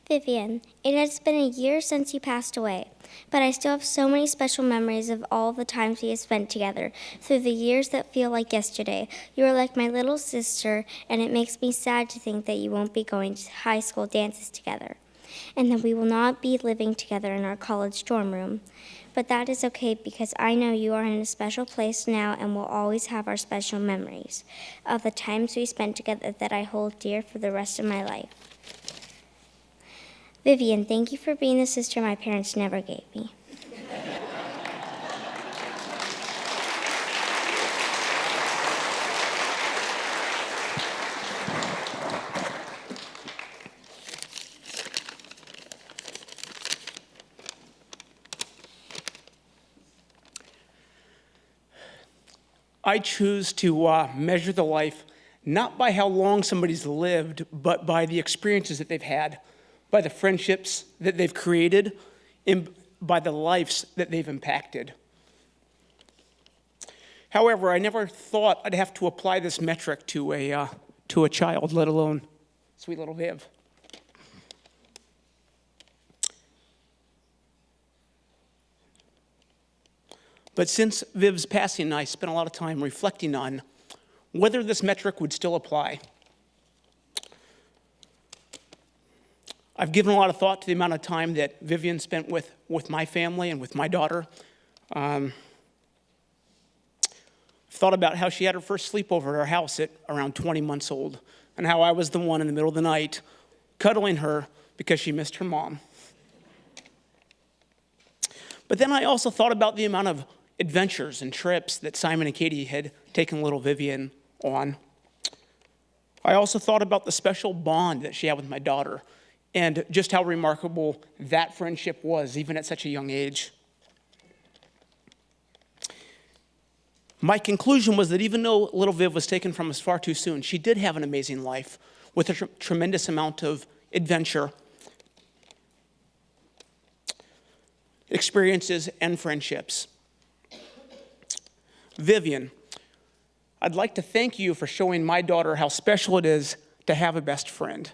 Vivian, it has been a year since you passed away, but I still have so many special memories of all the times we have spent together through the years that feel like yesterday. You are like my little sister, and it makes me sad to think that you won't be going to high school dances together, and that we will not be living together in our college dorm room. But that is okay because I know you are in a special place now and will always have our special memories of the times we spent together that I hold dear for the rest of my life. Vivian, thank you for being the sister my parents never gave me. I choose to measure the life not by how long somebody's lived, but by the experiences that they've had, by the friendships that they've created, and by the lives that they've impacted. However, I never thought I'd have to apply this metric to a child, let alone sweet little Viv. But since Viv's passing, I spent a lot of time reflecting on whether this metric would still apply. I've given a lot of thought to the amount of time that Vivian spent with my family and with my daughter. I've thought about how she had her first sleepover at our house at around 20 months old, and how I was the one in the middle of the night cuddling her because she missed her mom. But then I also thought about the amount of adventures and trips that Simon and Katie had taken little Vivian on. I also thought about the special bond that she had with my daughter and just how remarkable that friendship was, even at such a young age. My conclusion was that even though little Viv was taken from us far too soon, she did have an amazing life with a tremendous amount of adventure, experiences, and friendships. Vivian, I'd like to thank you for showing my daughter how special it is to have a best friend.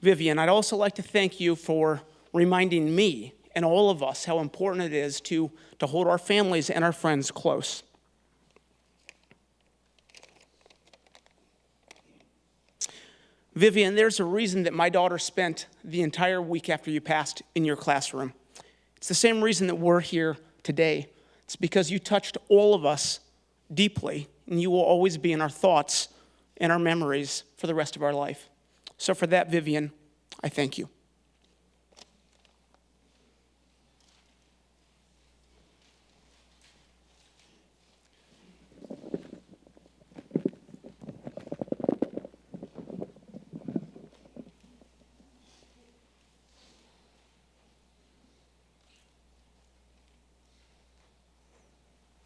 Vivian, I'd also like to thank you for reminding me and all of us how important it is to hold our families and our friends close. Vivian, there's a reason that my daughter spent the entire week after you passed in your classroom. It's the same reason that we're here today. It's because you touched all of us deeply, and you will always be in our thoughts and our memories for the rest of our life. So for that, Vivian, I thank you.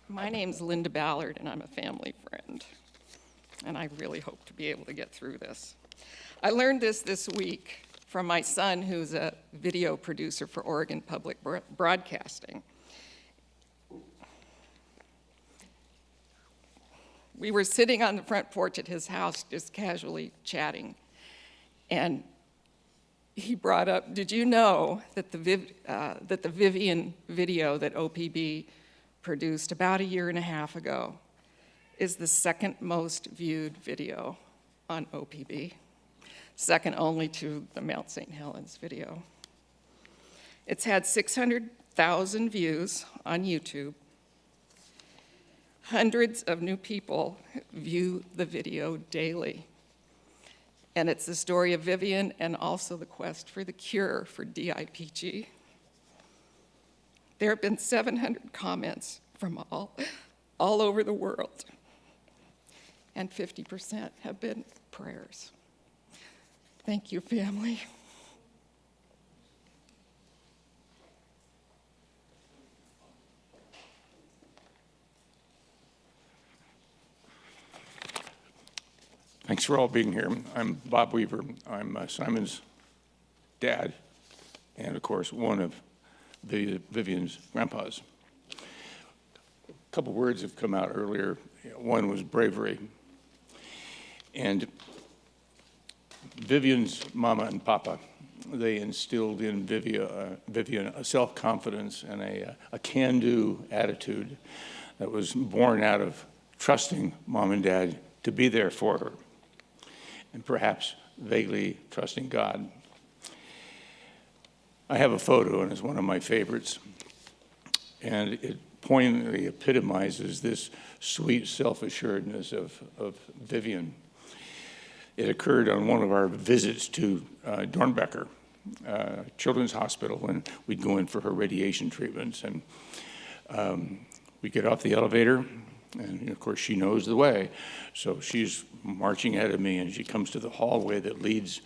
My name's Linda Ballard, and I'm a family friend, and I really hope to be able to get through this. I learned this week from my son, who's a video producer for Oregon Public Broadcasting. We were sitting on the front porch at his house, just casually chatting, and he brought up, did you know that the Vivian video that OPB produced about a year and a half ago is the second most viewed video on OPB, second only to the Mount St. Helens video. It's had 600,000 views on YouTube. Hundreds of new people view the video daily. And it's the story of Vivian and also the quest for the cure for DIPG. There have been 700 comments from all over the world, and 50% have been prayers. Thank you, family. Thanks for all being here. I'm Bob Weaver. I'm Simon's dad, and of course, one of Vivian's grandpas. A couple words have come out earlier. One was bravery. And Vivian's mama and papa, they instilled in Vivian a self-confidence and a can-do attitude that was born out of trusting mom and dad to be there for her, and perhaps vaguely trusting God. I have a photo, and it's one of my favorites, and it poignantly epitomizes this sweet self-assuredness of Vivian. It occurred on one of our visits to Dornbecker Children's Hospital when we'd go in for her radiation treatments. And we get off the elevator, and of course she knows the way. So she's marching ahead of me, and she comes to the hallway that leads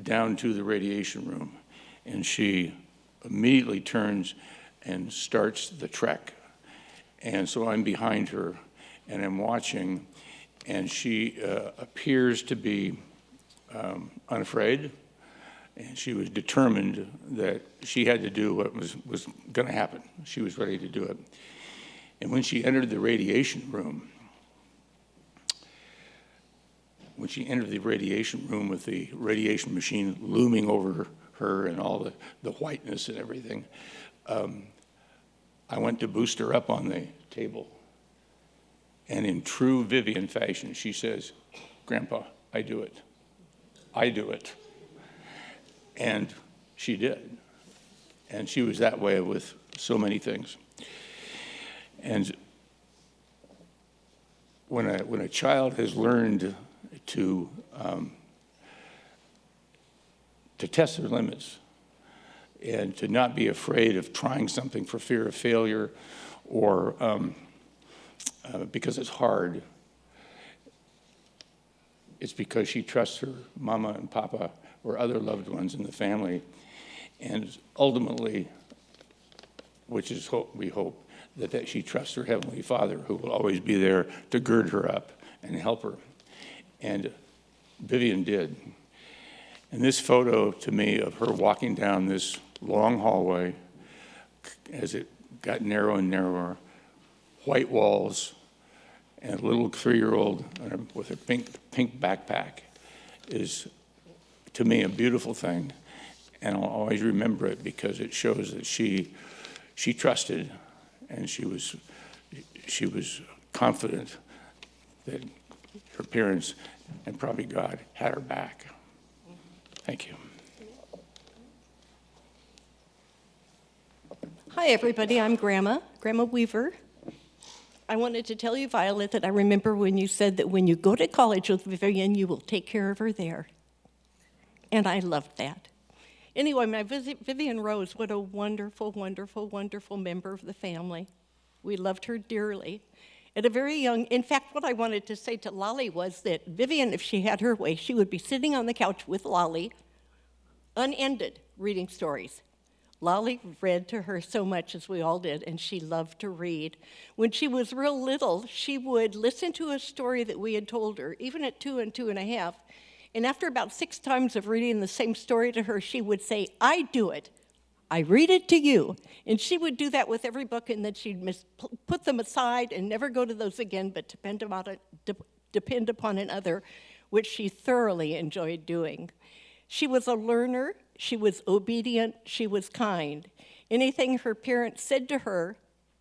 down to the radiation room. And she immediately turns and starts the trek. And so I'm behind her, and I'm watching, and she appears to be unafraid, and she was determined that she had to do what was going to happen. She was ready to do it. And when she entered the radiation room, with the radiation machine looming over her and all the whiteness and everything, I went to boost her up on the table. And in true Vivian fashion, she says, "Grandpa, I do it. I do it." And she did. And she was that way with so many things. And when a child has learned to test their limits and to not be afraid of trying something for fear of failure or because it's hard, it's because she trusts her mama and papa or other loved ones in the family. And ultimately, which is we hope, that she trusts her Heavenly Father, who will always be there to gird her up and help her. And Vivian did. And this photo, to me, of her walking down this long hallway, as it got narrower and narrower, white walls, and a little 3-year-old with a pink backpack, is, to me, a beautiful thing. And I'll always remember it because it shows that she trusted, and she was confident that her parents and probably God had her back. Thank you. Hi, everybody. I'm Grandma Weaver. I wanted to tell you, Violet, that I remember when you said that when you go to college with Vivian, you will take care of her there. And I loved that. Anyway, my Vivian Rose, what a wonderful, wonderful, wonderful member of the family. We loved her dearly. At a very young, in fact, what I wanted to say to Lolly was that Vivian, if she had her way, she would be sitting on the couch with Lolly, unended, reading stories. Lolly read to her so much, as we all did, and she loved to read. When she was real little, she would listen to a story that we had told her, even at 2 and 2.5, and after about 6 times of reading the same story to her, she would say, "I do it. I read it to you." And she would do that with every book, and then she'd put them aside and never go to those again, but depend upon another, which she thoroughly enjoyed doing. She was a learner, she was obedient, she was kind. Anything her parents said to her,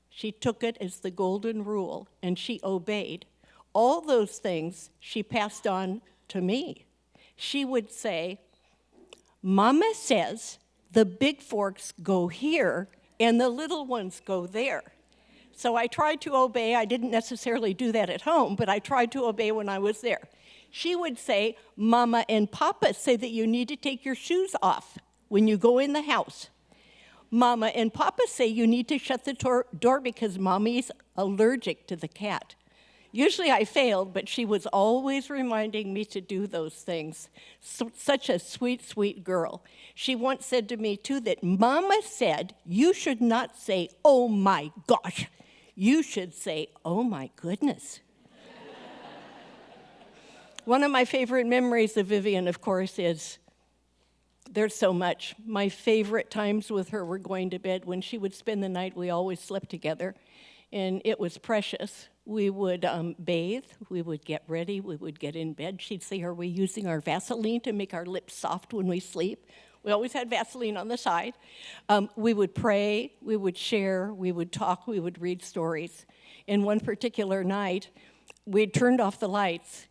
she took it as the golden rule, and she obeyed. All those things she passed on to me. She would say, "Mama says the big forks go here and the little ones go there." So I tried to obey. I didn't necessarily do that at home, but I tried to obey when I was there. She would say, "Mama and Papa say that you need to take your shoes off when you go in the house. Mama and Papa say you need to shut the door because Mommy's allergic to the cat." Usually I failed, but she was always reminding me to do those things. Such a sweet, sweet girl. She once said to me, too, that Mama said you should not say, "Oh my gosh." You should say, "Oh my goodness." One of my favorite memories of Vivian, of course, is, there's so much. My favorite times with her were going to bed. When she would spend the night, we always slept together. and it was precious. We would bathe, we would get ready, we would get in bed. She'd say, "Are we using our Vaseline to make our lips soft when we sleep?" We always had Vaseline on the side. We would pray, we would share, we would talk, we would read stories. In one particular night, we turned off the lights,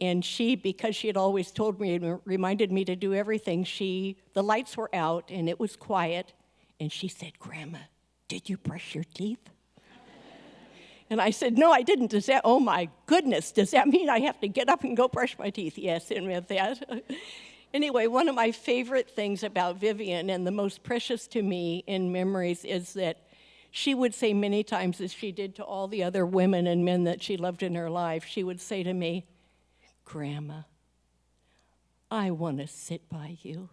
and she, because she had always told me and reminded me to do everything, the lights were out and it was quiet, and she said, "Grandma, did you brush your teeth?" And I said, "No, I didn't." Oh my goodness, does that mean I have to get up and go brush my teeth? Yes, it meant that. Anyway, one of my favorite things about Vivian, and the most precious to me in memories, is that she would say many times, as she did to all the other women and men that she loved in her life, she would say to me, "Grandma, I want to sit by you.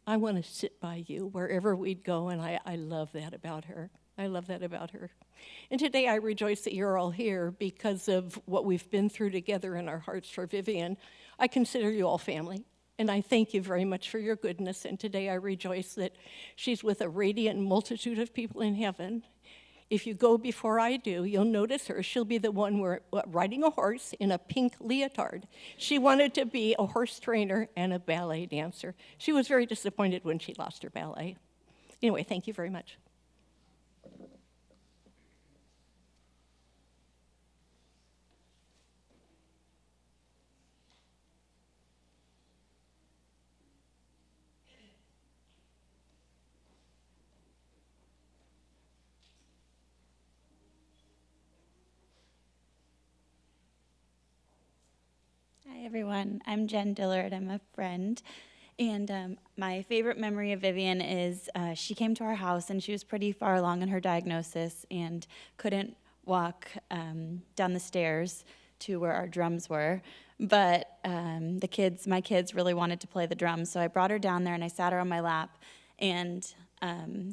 I want to sit by you wherever we'd go," and I love that about her. I love that about her. And today I rejoice that you're all here because of what we've been through together in our hearts for Vivian. I consider you all family, and I thank you very much for your goodness. And today I rejoice that she's with a radiant multitude of people in heaven. If you go before I do, you'll notice her. She'll be the one riding a horse in a pink leotard. She wanted to be a horse trainer and a ballet dancer. She was very disappointed when she lost her ballet. Anyway, thank you very much. Hi, everyone. I'm Jen Dillard. I'm a friend. And my favorite memory of Vivian is she came to our house, and she was pretty far along in her diagnosis and couldn't walk down the stairs to where our drums were. But my kids really wanted to play the drums, so I brought her down there, and I sat her on my lap, and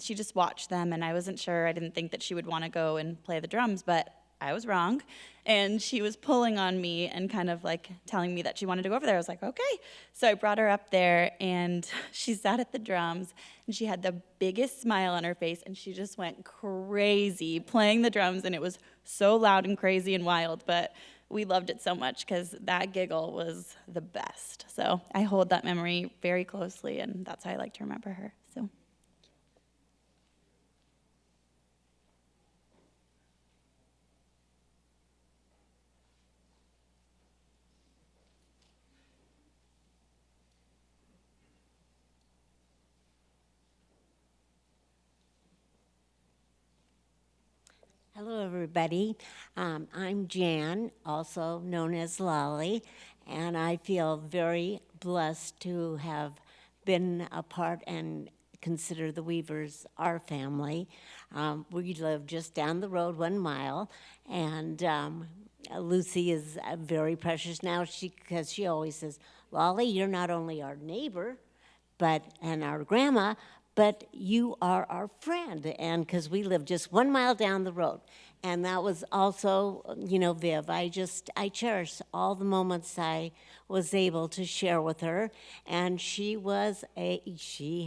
she just watched them, and I wasn't sure. I didn't think that she would want to go and play the drums, but I was wrong, and she was pulling on me and kind of like telling me that she wanted to go over there. I was like, okay. So I brought her up there, and she sat at the drums, and she had the biggest smile on her face, and she just went crazy playing the drums, and it was so loud and crazy and wild, but we loved it so much because that giggle was the best. So I hold that memory very closely, and that's how I like to remember her. So. Hello, everybody. I'm Jan, also known as Lolly, and I feel very blessed to have been a part and consider the Weavers our family. We live just down the road 1 mile, and Lucy is very precious now because she always says, "Lolly, you're not only our neighbor and our grandma, but you are our friend," and because we live just 1 mile down the road. And that was also, Viv, I cherish all the moments I was able to share with her. And she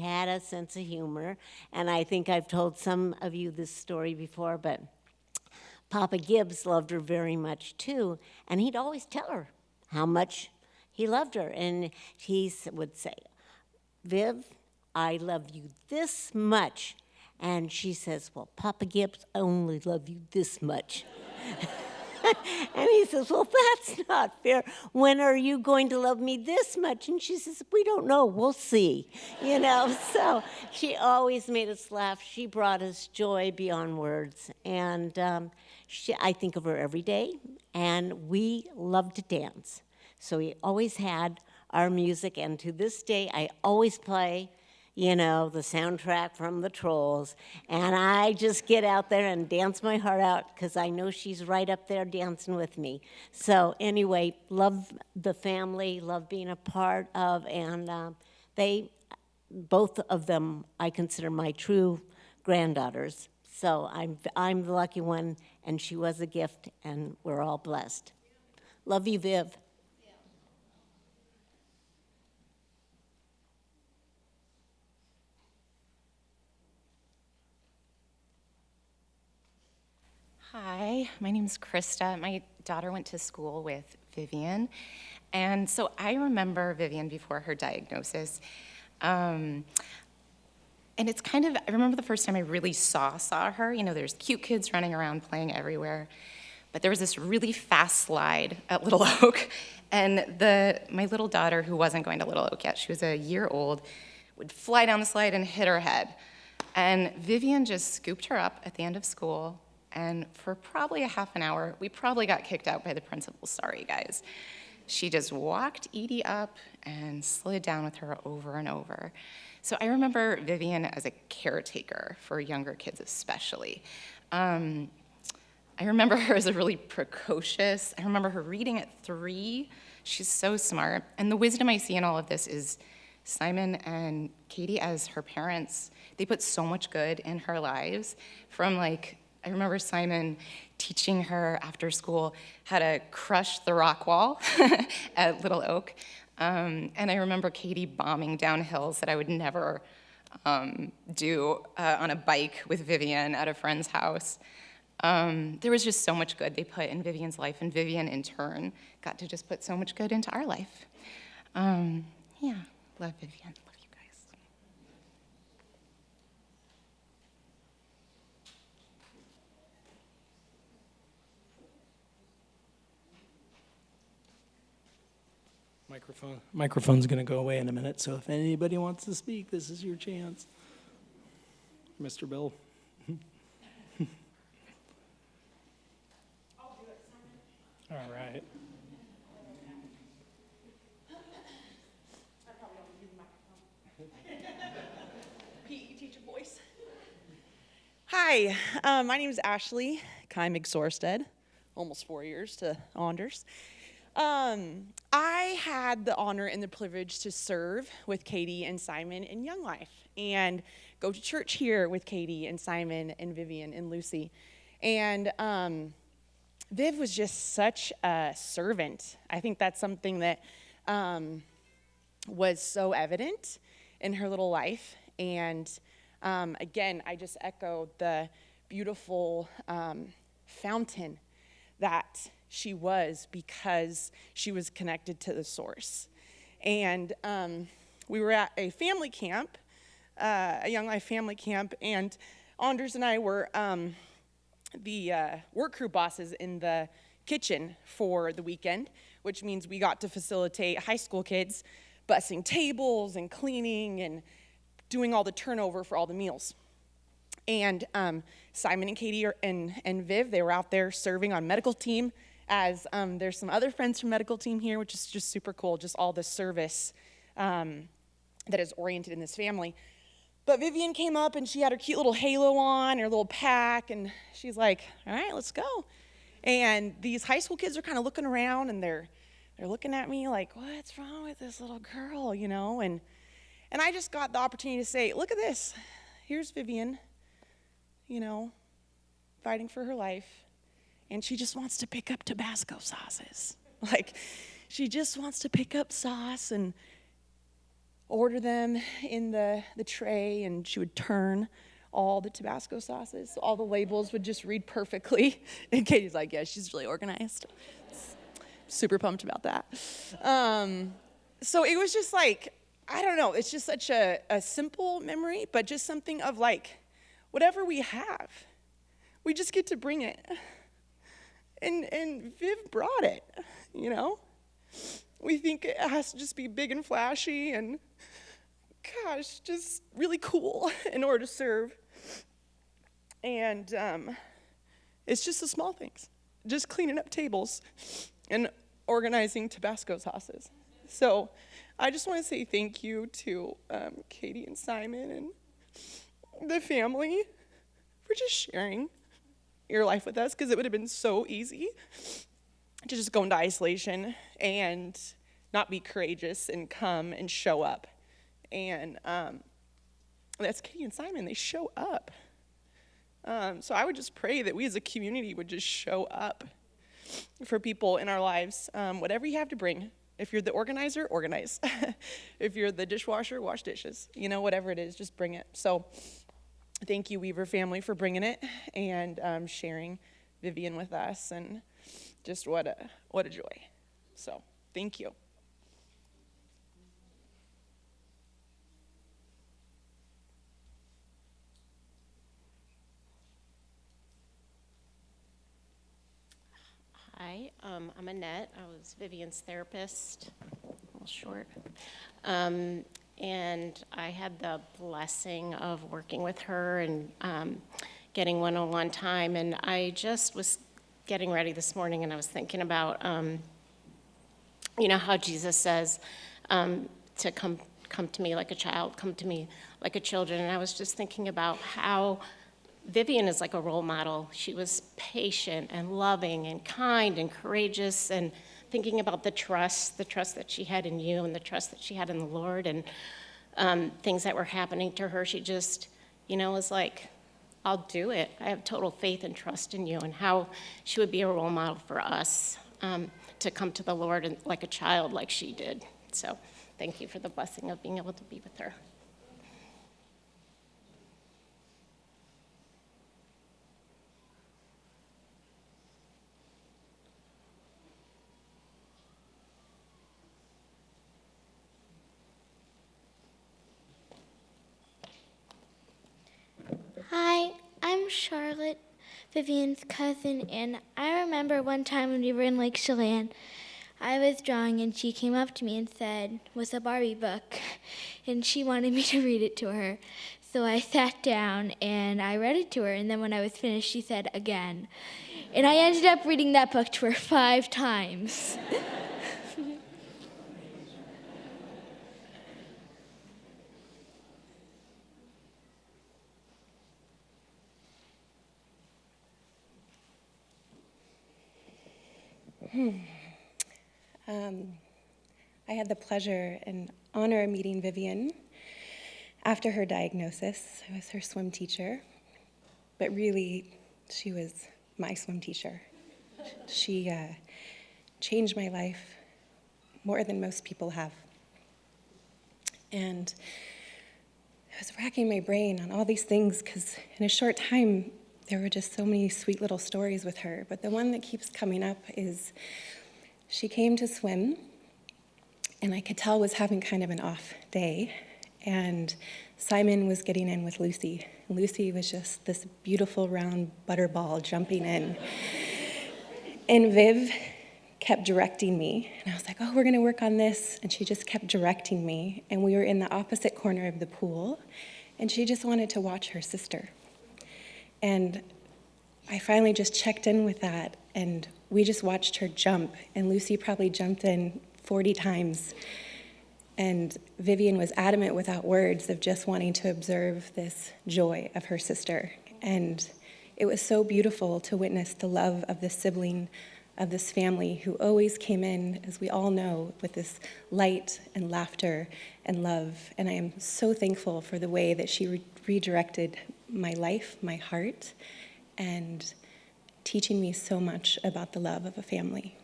had a sense of humor. And I think I've told some of you this story before, but Papa Gibbs loved her very much too. And he'd always tell her how much he loved her. And he would say, "Viv, I love you this much." And she says, "Well, Papa Gibbs, I only love you this much." And he says, "Well, that's not fair. When are you going to love me this much?" And she says, "We don't know. We'll see." So she always made us laugh. She brought us joy beyond words. And I think of her every day. And we love to dance. So we always had our music. And to this day, I always play the soundtrack from the Trolls, and I just get out there and dance my heart out because I know she's right up there dancing with me. So anyway, love the family, love being a part of, and both of them, I consider my true granddaughters. So I'm the lucky one, and she was a gift, and we're all blessed. Love you, Viv. Hi, my name's Krista. My daughter went to school with Vivian. And so I remember Vivian before her diagnosis. And it's kind of, I remember the first time I really saw her. You know, there's cute kids running around playing everywhere. But there was this really fast slide at Little Oak. And my little daughter, who wasn't going to Little Oak yet, she was a year old, would fly down the slide and hit her head. And Vivian just scooped her up at the end of school. And for probably a half an hour, we probably got kicked out by the principal. Sorry, guys. She just walked Edie up and slid down with her over and over. So I remember Vivian as a caretaker for younger kids especially. I remember her as a really precocious. I remember her reading at 3. She's so smart. And the wisdom I see in all of this is Simon and Katie as her parents, they put so much good in her lives from I remember Simon teaching her after school how to crush the rock wall at Little Oak. And I remember Katie bombing down hills that I would never do on a bike with Vivian at a friend's house. There was just so much good they put in Vivian's life, and Vivian, in turn, got to just put so much good into our life. Yeah, love Vivian. Love you guys. Microphone's going to go away in a minute, so if anybody wants to speak, this is your chance. Mr. Bill. All right. PE teacher voice. Hi, my name is Ashley Kymig-Sorsted, almost 4 years to Anders. I had the honor and the privilege to serve with Katie and Simon in Young Life and go to church here with Katie and Simon and Vivian and Lucy. And Viv was just such a servant. I think that's something that was so evident in her little life. And again, I just echo the beautiful fountain that she was because she was connected to the source. And we were at a family camp, a Young Life family camp, and Anders and I were the work crew bosses in the kitchen for the weekend, which means we got to facilitate high school kids bussing tables and cleaning and doing all the turnover for all the meals. And Simon and Katie and Viv, they were out there serving on medical team, as there's some other friends from medical team here, which is just super cool, just all the service that is oriented in this family. But Vivian came up and she had her cute little halo on, her little pack, and she's like, all right, let's go. And these high school kids are kind of looking around and they're looking at me like, what's wrong with this little girl, you know? And I just got the opportunity to say, look at this. Here's Vivian, you know, fighting for her life. And she just wants to pick up Tabasco sauces. Like, she just wants to pick up sauce and order them in the tray, and she would turn all the Tabasco sauces. So all the labels would just read perfectly. And Katie's like, yeah, she's really organized. Super pumped about that. So it was just like, I don't know, it's just such a simple memory, but just something of like, whatever we have, we just get to bring it. And Viv brought it, you know? We think it has to just be big and flashy and, gosh, just really cool in order to serve. And it's just the small things, just cleaning up tables and organizing Tabasco sauces. So I just want to say thank you to Katie and Simon and the family for just sharing your life with us, because it would have been so easy to just go into isolation and not be courageous and come and show up. And that's Katie and Simon, they show up. So I would just pray that we as a community would just show up for people in our lives, whatever you have to bring. If you're the organizer, organize. If you're the dishwasher, wash dishes. You know, whatever it is, just bring it. So thank you, Weaver family, for bringing it and sharing Vivian with us, and just what a joy. So thank you. Hi, I'm Annette. I was Vivian's therapist, a little short. And I had the blessing of working with her and getting one-on-one time. And I just was getting ready this morning, and I was thinking about, how Jesus says to come to me like a child, come to me like a children. And I was just thinking about how Vivian is like a role model. She was patient and loving and kind and courageous, and thinking about the trust that she had in you and the trust that she had in the Lord, and things that were happening to her. She just, was like, I'll do it. I have total faith and trust in you, and how she would be a role model for us to come to the Lord and, like a child, like she did. So thank you for the blessing of being able to be with her. Hi, I'm Charlotte, Vivian's cousin, and I remember one time when we were in Lake Chelan, I was drawing and she came up to me and said, "What's a Barbie book?" And she wanted me to read it to her. So I sat down and I read it to her, and then when I was finished, she said, "Again." And I ended up reading that book to her 5 times. I had the pleasure and honor of meeting Vivian after her diagnosis. I was her swim teacher, but really, she was my swim teacher. She changed my life more than most people have. And I was racking my brain on all these things because in a short time, there were just so many sweet little stories with her. But the one that keeps coming up is she came to swim, and I could tell was having kind of an off day. And Simon was getting in with Lucy. Lucy was just this beautiful round butterball jumping in. And Viv kept directing me. And I was like, oh, we're going to work on this. And she just kept directing me. And we were in the opposite corner of the pool. And she just wanted to watch her sister. And I finally just checked in with that. And we just watched her jump. And Lucy probably jumped in 40 times. And Vivian was adamant without words of just wanting to observe this joy of her sister. And it was so beautiful to witness the love of this sibling, of this family who always came in, as we all know, with this light and laughter and love. And I am so thankful for the way that she redirected my life, my heart, and teaching me so much about the love of a family.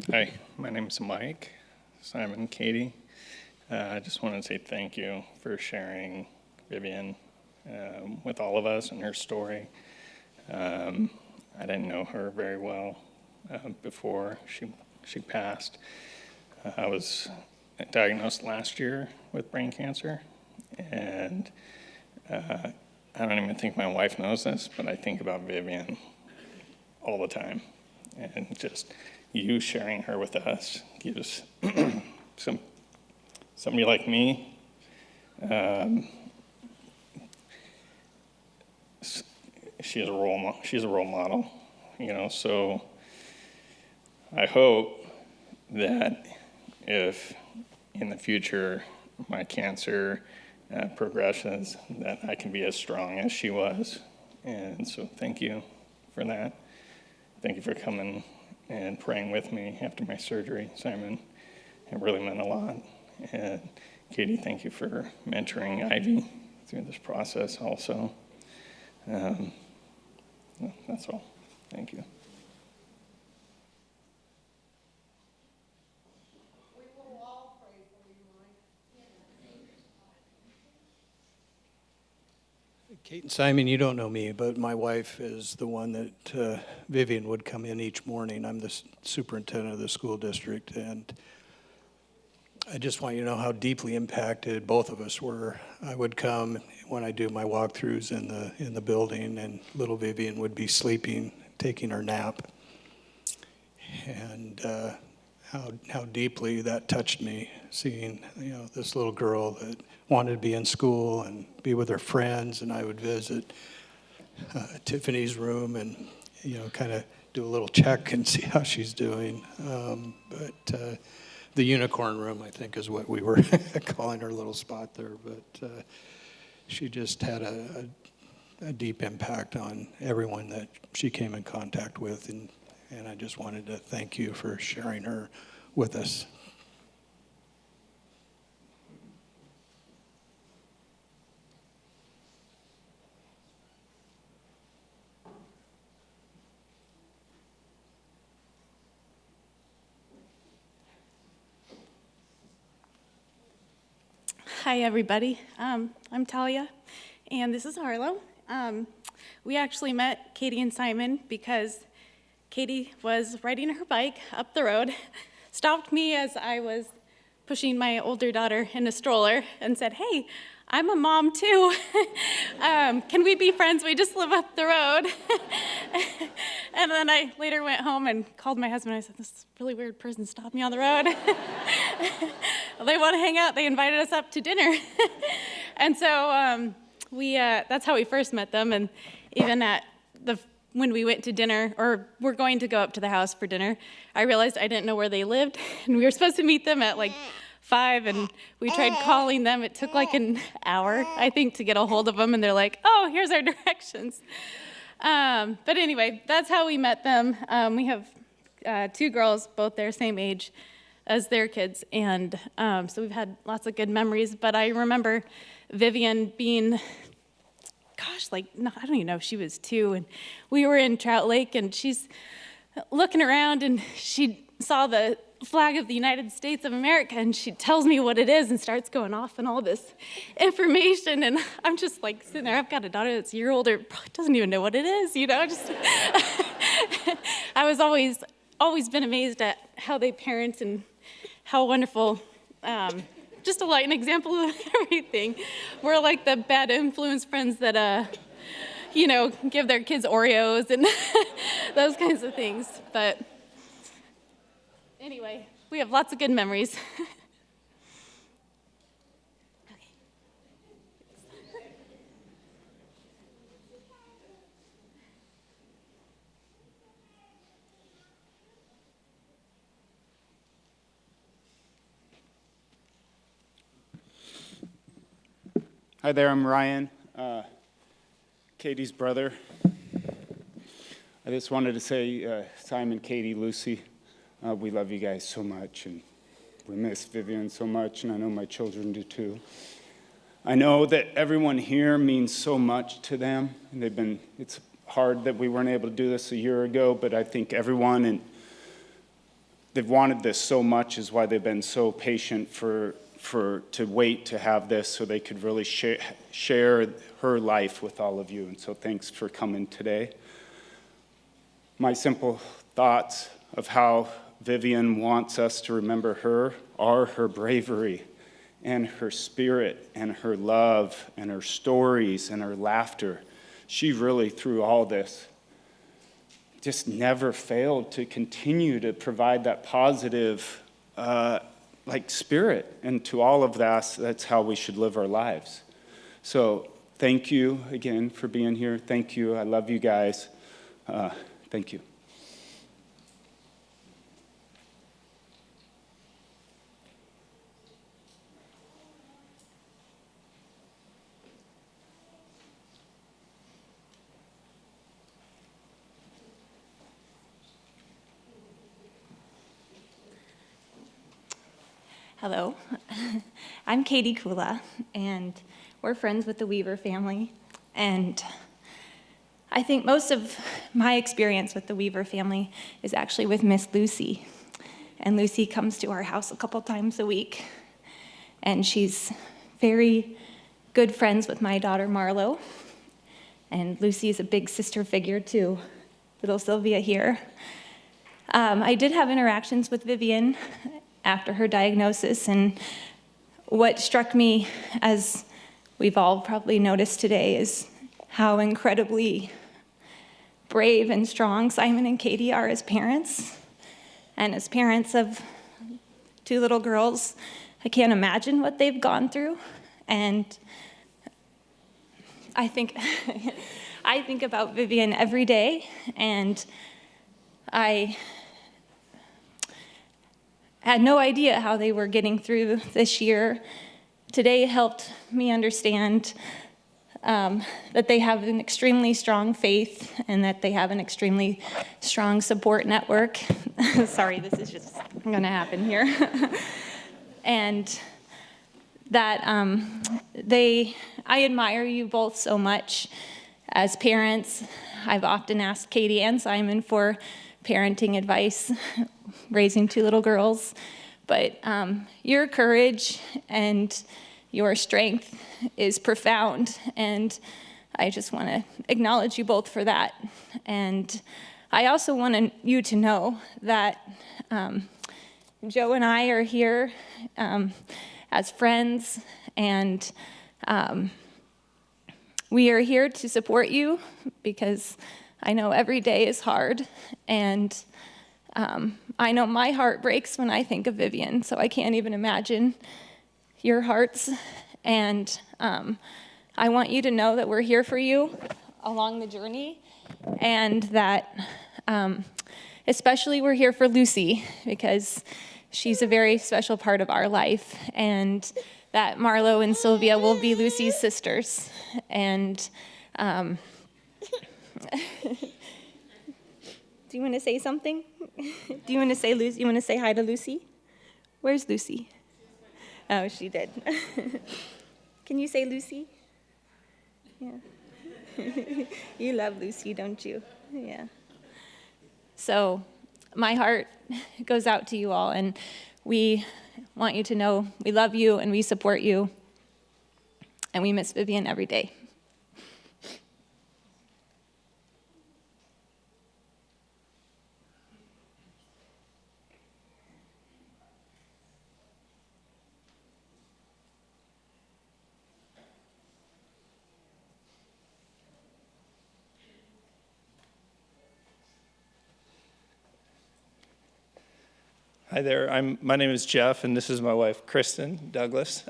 Hi, my name is Mike, Simon, Katie. I just want to say thank you for sharing Vivian with all of us and her story. I didn't know her very well before she passed. I was diagnosed last year with brain cancer, and I don't even think my wife knows this, but I think about Vivian all the time, and just you sharing her with us gives somebody like me she's a role model, so I hope that if in the future my cancer progresses, that I can be as strong as she was. And so thank you for that. Thank you for coming and praying with me after my surgery, Simon. It really meant a lot. And Katie, thank you for mentoring Ivy through this process also. That's all. Thank you. Kate and Simon, you don't know me, but my wife is the one that Vivian would come in each morning. I'm the superintendent of the school district, and I just want you to know how deeply impacted both of us were. I would come when I do my walkthroughs in the building, and little Vivian would be sleeping, taking her nap, and how deeply that touched me, seeing this little girl that wanted to be in school and be with her friends, and I would visit Tiffany's room and kind of do a little check and see how she's doing. But the unicorn room, I think, is what we were calling her little spot there. But she just had a deep impact on everyone that she came in contact with, and I just wanted to thank you for sharing her with us. Hi, everybody. I'm Talia, and this is Harlow. We actually met Katie and Simon because Katie was riding her bike up the road, stopped me as I was pushing my older daughter in a stroller, and said, "Hey, I'm a mom too. Can we be friends? We just live up the road." And then I later went home and called my husband. I said, "This really weird person stopped me on the road." They want to hang out. They invited us up to dinner. And so that's how we first met them. And even when we went to dinner, or we're going to go up to the house for dinner, I realized I didn't know where they lived. And we were supposed to meet them at 5, and we tried calling them. It took an hour, I think, to get a hold of them. And they're like, "Oh, here's our directions." But anyway, that's how we met them. We have 2 girls, both their same age as their kids. And so we've had lots of good memories. But I remember Vivian being, I don't even know if she was 2. And we were in Trout Lake, and she's looking around, and she saw the flag of the United States of America, and she tells me what it is and starts going off and all this information. And I'm just sitting there. I've got a daughter that's a year older, probably doesn't even know what it is, just I was always been amazed at how they parent and how wonderful, just an example of everything. We're like the bad influence friends that give their kids Oreos and those kinds of things. But anyway, we have lots of good memories. Hi there, I'm Ryan, Katie's brother. I just wanted to say, Simon, Katie, Lucy, we love you guys so much, and we miss Vivian so much, and I know my children do too. I know that everyone here means so much to them, and it's hard that we weren't able to do this a year ago, but I think everyone, and they've wanted this so much, is why they've been so patient to wait to have this so they could really share her life with all of you. And so thanks for coming today. My simple thoughts of how Vivian wants us to remember her are her bravery and her spirit and her love and her stories and her laughter. She really, through all this, just never failed to continue to provide that positive spirit, and to all of that's how we should live our lives. So thank you again for being here. Thank you. I love you guys. Thank you. Hello, I'm Katie Kula, and we're friends with the Weaver family. And I think most of my experience with the Weaver family is actually with Miss Lucy. And Lucy comes to our house a couple times a week, and she's very good friends with my daughter Marlo. And Lucy is a big sister figure to little Sylvia here. I did have interactions with Vivian after her diagnosis, and what struck me, as we've all probably noticed today, is how incredibly brave and strong Simon and Katie are as parents. And as parents of 2 little girls, I can't imagine what they've gone through. And I think I think about Vivian every day, and I had no idea how they were getting through this year. Today helped me understand that they have an extremely strong faith and that they have an extremely strong support network. Sorry, this is just going to happen here. And that I admire you both so much as parents. I've often asked Katie and Simon for parenting advice, raising 2 little girls. But your courage and your strength is profound, and I just want to acknowledge you both for that. And I also want you to know that Joe and I are here as friends, and we are here to support you because I know every day is hard, and I know my heart breaks when I think of Vivian, so I can't even imagine your hearts. And I want you to know that we're here for you along the journey, and that especially we're here for Lucy because she's a very special part of our life, and that Marlo and Sylvia will be Lucy's sisters. And do you want to say something? Do you want to say Lucy? You want to say hi to Lucy? Where's Lucy? Oh, she did. Can you say Lucy? Yeah. You love Lucy, don't you? Yeah. So my heart goes out to you all, and we want you to know we love you and we support you, and we miss Vivian every day. Hi there, my name is Jeff, and this is my wife, Kristen Douglas.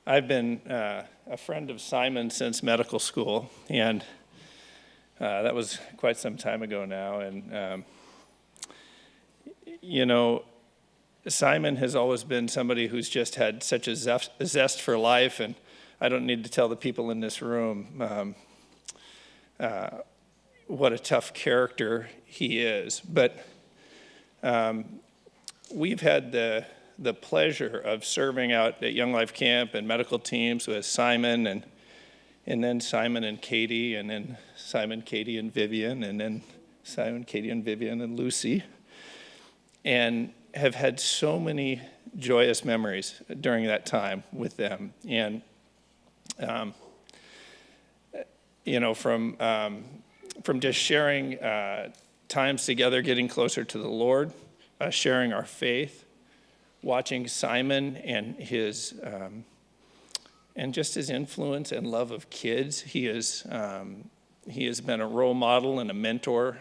I've been a friend of Simon since medical school, and that was quite some time ago now. And, Simon has always been somebody who's just had such a zest for life, and I don't need to tell the people in this room what a tough character he is. But we've had the pleasure of serving out at Young Life Camp and medical teams with Simon, and then Simon and Katie, and then Simon, Katie, and Vivian, and then Simon, Katie, and Vivian, and Lucy, and have had so many joyous memories during that time with them. And, from just sharing times together, getting closer to the Lord, sharing our faith, watching Simon and his and just his influence and love of kids. He has been a role model and a mentor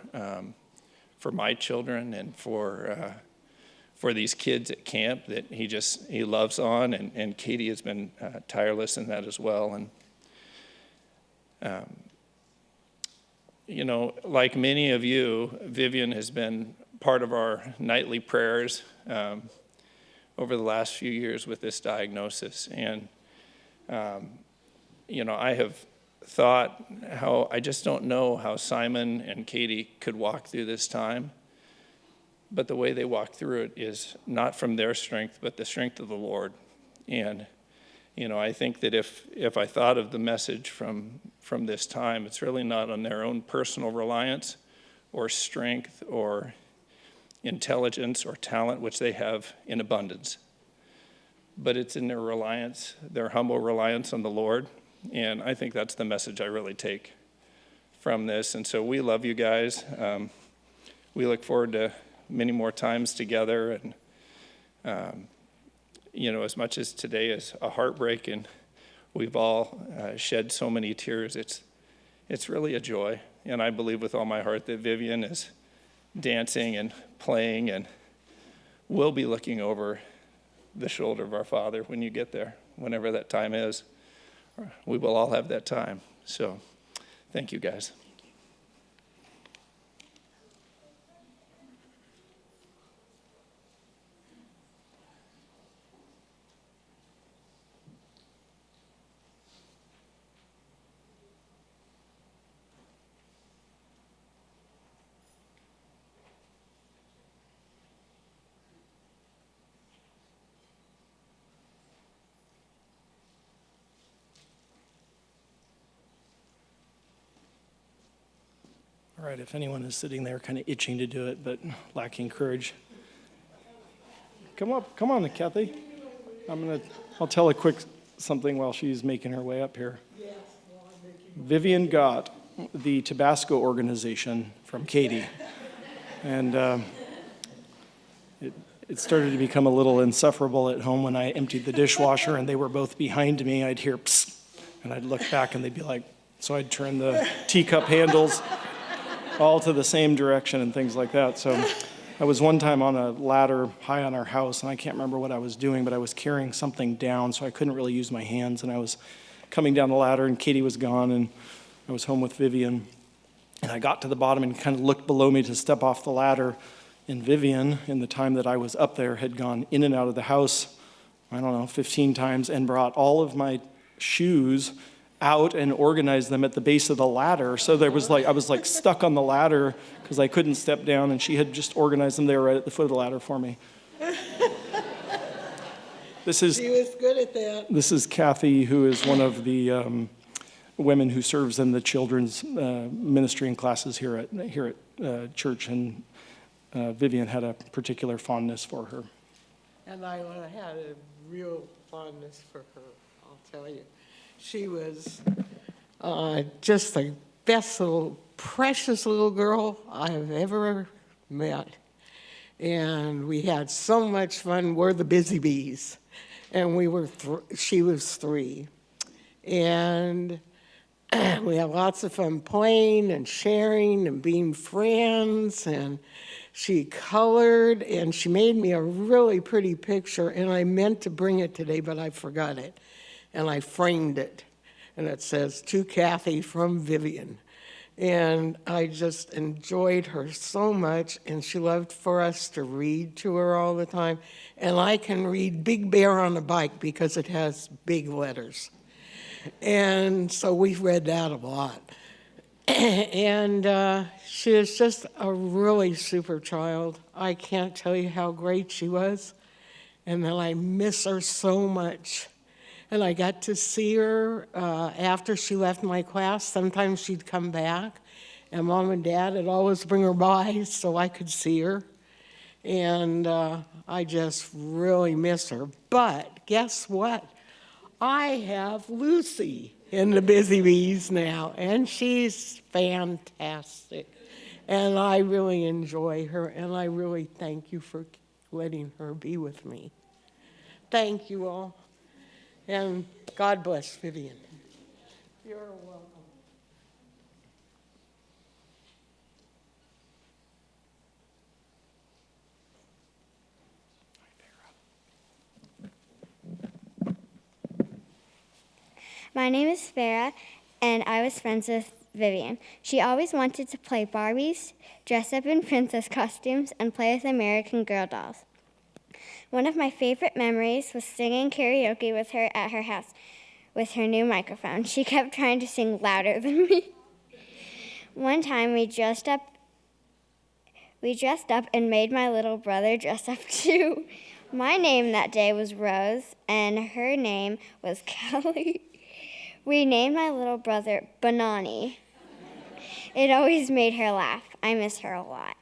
for my children and for these kids at camp that he loves on, and Katie has been tireless in that as well. And like many of you, Vivian has been part of our nightly prayers over the last few years with this diagnosis. And, I have thought how I just don't know how Simon and Katie could walk through this time. But the way they walk through it is not from their strength, but the strength of the Lord. And, I think that if I thought of the message from this time, it's really not on their own personal reliance or strength or intelligence or talent, which they have in abundance. But it's in their humble reliance on the Lord, And I think that's the message I really take from this. And so we love you guys. We look forward to many more times together. And, as much as today is a heartbreak and we've all shed so many tears, it's really a joy. And I believe with all my heart that Vivian is dancing and playing and will be looking over the shoulder of our Father when you get there, whenever that time is. We will all have that time. So thank you, guys. All right, if anyone is sitting there kind of itching to do it but lacking courage, come on, Kathy. I'll tell a quick something while she's making her way up here. Vivian got the Tabasco organization from Katie, and it started to become a little insufferable at home when I emptied the dishwasher and they were both behind me. I'd hear psst, and I'd look back and they'd be like, so I'd turn the teacup handles all to the same direction and things like that. So I was one time on a ladder high on our house, and I can't remember what I was doing, but I was carrying something down, so I couldn't really use my hands, and I was coming down the ladder, and Katie was gone, and I was home with Vivian, and I got to the bottom and kind of looked below me to step off the ladder, and Vivian, in the time that I was up there, had gone in and out of the house, 15 times, and brought all of my shoes out and organized them at the base of the ladder. So I was stuck on the ladder because I couldn't step down, and she had just organized them there right at the foot of the ladder for me. She was good at that. This is Kathy, who is one of the women who serves in the children's ministry and classes here at church, and Vivian had a particular fondness for her. And I had a real fondness for her, I'll tell you. She was just the best little, precious little girl I've ever met. And we had so much fun. We're the busy bees. And she was 3. And we had lots of fun playing and sharing and being friends. And she colored, and she made me a really pretty picture. And I meant to bring it today, but I forgot it. And I framed it, and it says, "To Kathy from Vivian." And I just enjoyed her so much, and she loved for us to read to her all the time. And I can read Big Bear on a Bike because it has big letters. And so we read that a lot. And she is just a really super child. I can't tell you how great she was, and then I miss her so much. And I got to see her after she left my class. Sometimes she'd come back, and Mom and Dad would always bring her by so I could see her. And I just really miss her. But guess what? I have Lucy in the Busy Bees now, and she's fantastic. And I really enjoy her, and I really thank you for letting her be with me. Thank you all. And God bless Vivian. You're welcome. My name is Farah, and I was friends with Vivian. She always wanted to play Barbies, dress up in princess costumes, and play with American Girl dolls. One of my favorite memories was singing karaoke with her at her house with her new microphone. She kept trying to sing louder than me. One time we dressed up and made my little brother dress up too. My name that day was Rose, and her name was Kelly. We named my little brother Banani. It always made her laugh. I miss her a lot.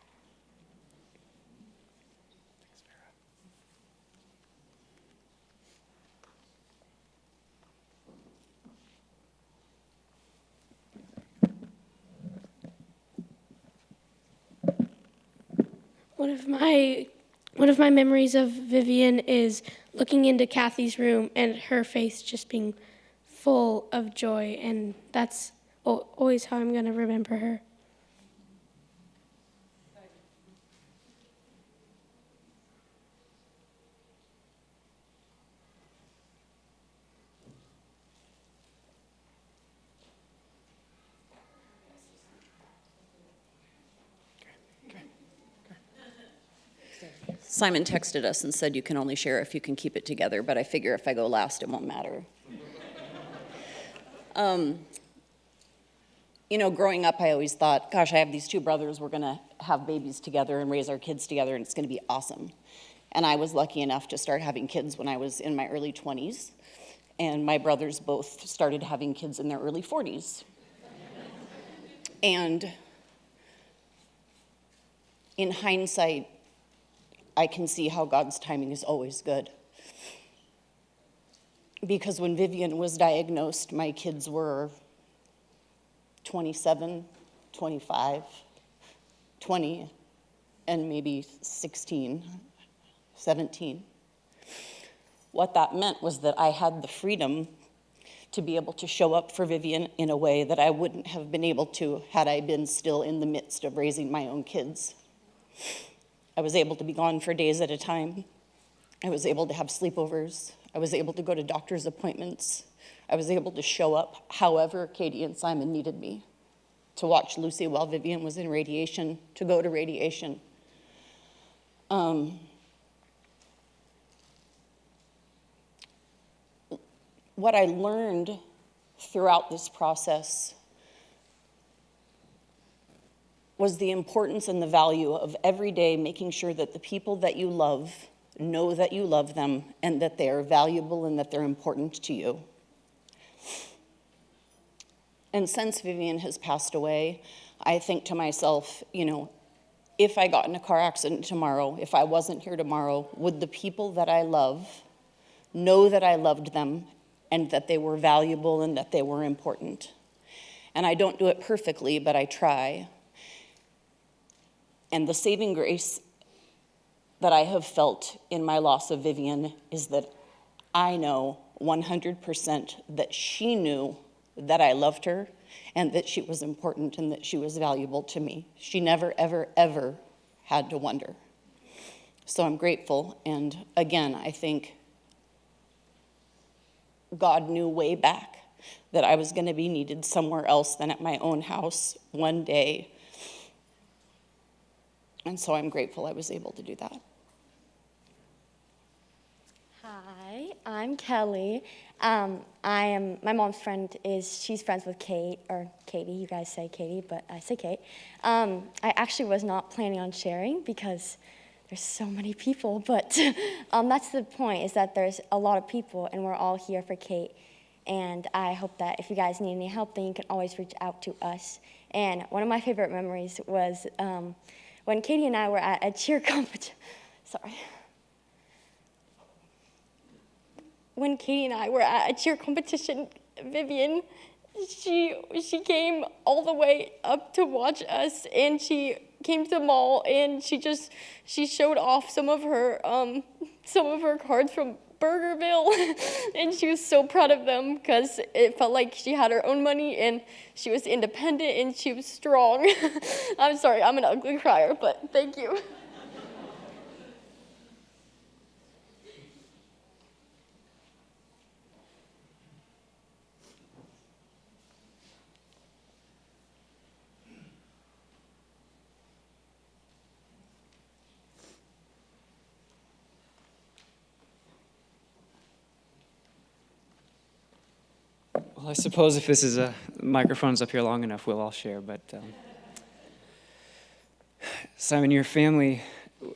One of my memories of Vivian is looking into Kathy's room and her face just being full of joy, and that's always how I'm going to remember her. Simon texted us and said you can only share if you can keep it together, but I figure if I go last, it won't matter. You know, growing up, I always thought, gosh, I have these two brothers, we're gonna have babies together and raise our kids together, and it's gonna be awesome. And I was lucky enough to start having kids when I was in my early 20s, and my brothers both started having kids in their early 40s. And in hindsight, I can see how God's timing is always good. Because when Vivian was diagnosed, my kids were 27, 25, 20, and maybe 16, 17. What that meant was that I had the freedom to be able to show up for Vivian in a way that I wouldn't have been able to had I been still in the midst of raising my own kids. I was able to be gone for days at a time. I was able to have sleepovers. I was able to go to doctor's appointments. I was able to show up however Katie and Simon needed me, to watch Lucy while Vivian was in radiation, to go to radiation. What I learned throughout this process was the importance and the value of every day making sure that the people that you love know that you love them and that they are valuable and that they're important to you. And since Vivian has passed away, I think to myself, you know, if I got in a car accident tomorrow, if I wasn't here tomorrow, would the people that I love know that I loved them and that they were valuable and that they were important? And I don't do it perfectly, but I try. And the saving grace that I have felt in my loss of Vivian is that I know 100% that she knew that I loved her and that she was important and that she was valuable to me. She never, ever, ever had to wonder. So I'm grateful. And again, I think God knew way back that I was going to be needed somewhere else than at my own house one day. And so I'm grateful I was able to do that. Hi, I'm Kelly. My mom's friend she's friends with Kate, or Katie, you guys say Katie, but I say Kate. I actually was not planning on sharing because there's so many people, but that's the point, is that there's a lot of people and we're all here for Kate. And I hope that if you guys need any help, then you can always reach out to us. And one of my favorite memories was when Katie and I were at a cheer competition. When Katie and I were at a cheer competition, Vivian, she came all the way up to watch us, and she came to the mall, and she showed off some of her cards from Burgerville, and she was so proud of them because it felt like she had her own money and she was independent and she was strong. I'm sorry, I'm an ugly crier, but thank you. Well, I suppose if this is microphone's up here long enough, we'll all share. But Simon, your family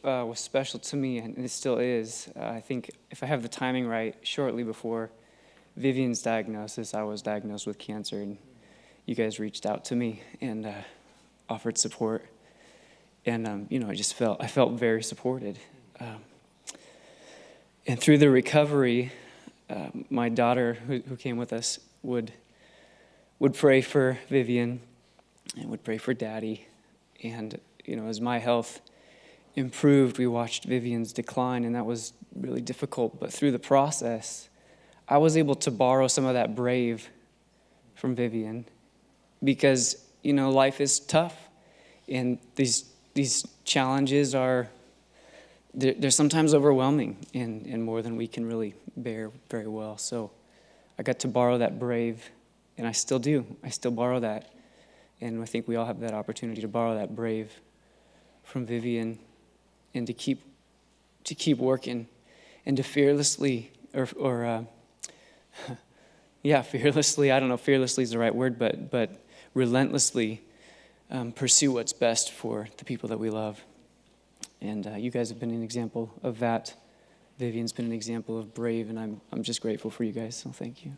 was special to me, and it still is. I think if I have the timing right, shortly before Vivian's diagnosis, I was diagnosed with cancer, and you guys reached out to me and offered support. And I felt very supported. And through the recovery, my daughter, who came with us, would pray for Vivian and would pray for Daddy. And as my health improved, we watched Vivian's decline, and that was really difficult. But through the process, I was able to borrow some of that brave from Vivian because, life is tough, and these challenges they're sometimes overwhelming and more than we can really bear very well. So I got to borrow that brave, and I still do. I still borrow that. And I think we all have that opportunity to borrow that brave from Vivian and to keep working and to fearlessly, fearlessly, I don't know if fearlessly is the right word, but relentlessly pursue what's best for the people that we love. And you guys have been an example of that. Vivian's been an example of brave, and I'm just grateful for you guys, so thank you.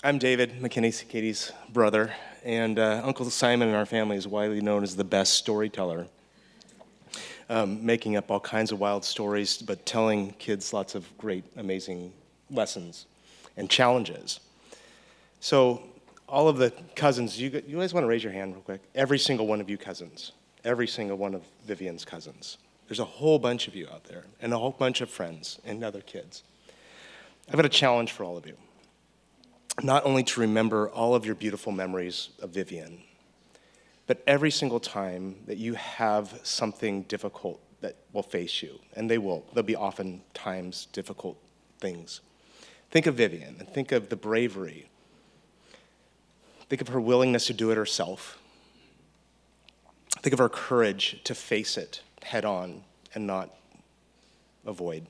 I'm David, McKinney, Katie's brother, and Uncle Simon in our family is widely known as the best storyteller, making up all kinds of wild stories, but telling kids lots of great, amazing lessons and challenges. So all of the cousins, you guys want to raise your hand real quick? Every single one of you cousins, every single one of Vivian's cousins. There's a whole bunch of you out there, and a whole bunch of friends and other kids. I've got a challenge for all of you. Not only to remember all of your beautiful memories of Vivian, but every single time that you have something difficult that will face you, and there'll be oftentimes difficult things. Think of Vivian and think of the bravery. Think of her willingness to do it herself. Think of her courage to face it head on and not avoid.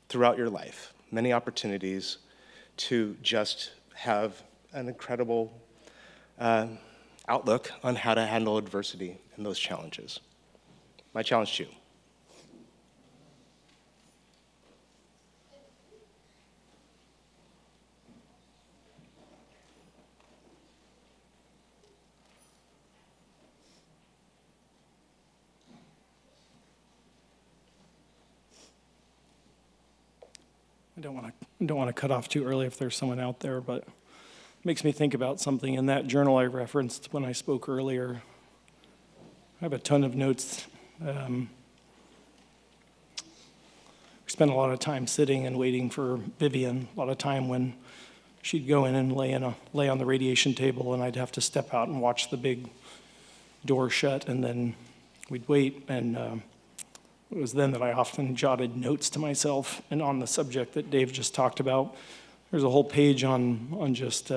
Throughout your life, many opportunities to just have an incredible outlook on how to handle adversity and those challenges. My challenge to you. I don't want to cut off too early if there's someone out there, but it makes me think about something in that journal I referenced when I spoke earlier. I have a ton of notes. We spent a lot of time sitting and waiting for Vivian, a lot of time when she'd go in and lay on the radiation table, and I'd have to step out and watch the big door shut, and then we'd wait, and it was then that I often jotted notes to myself, and on the subject that Dave just talked about. There's a whole page on just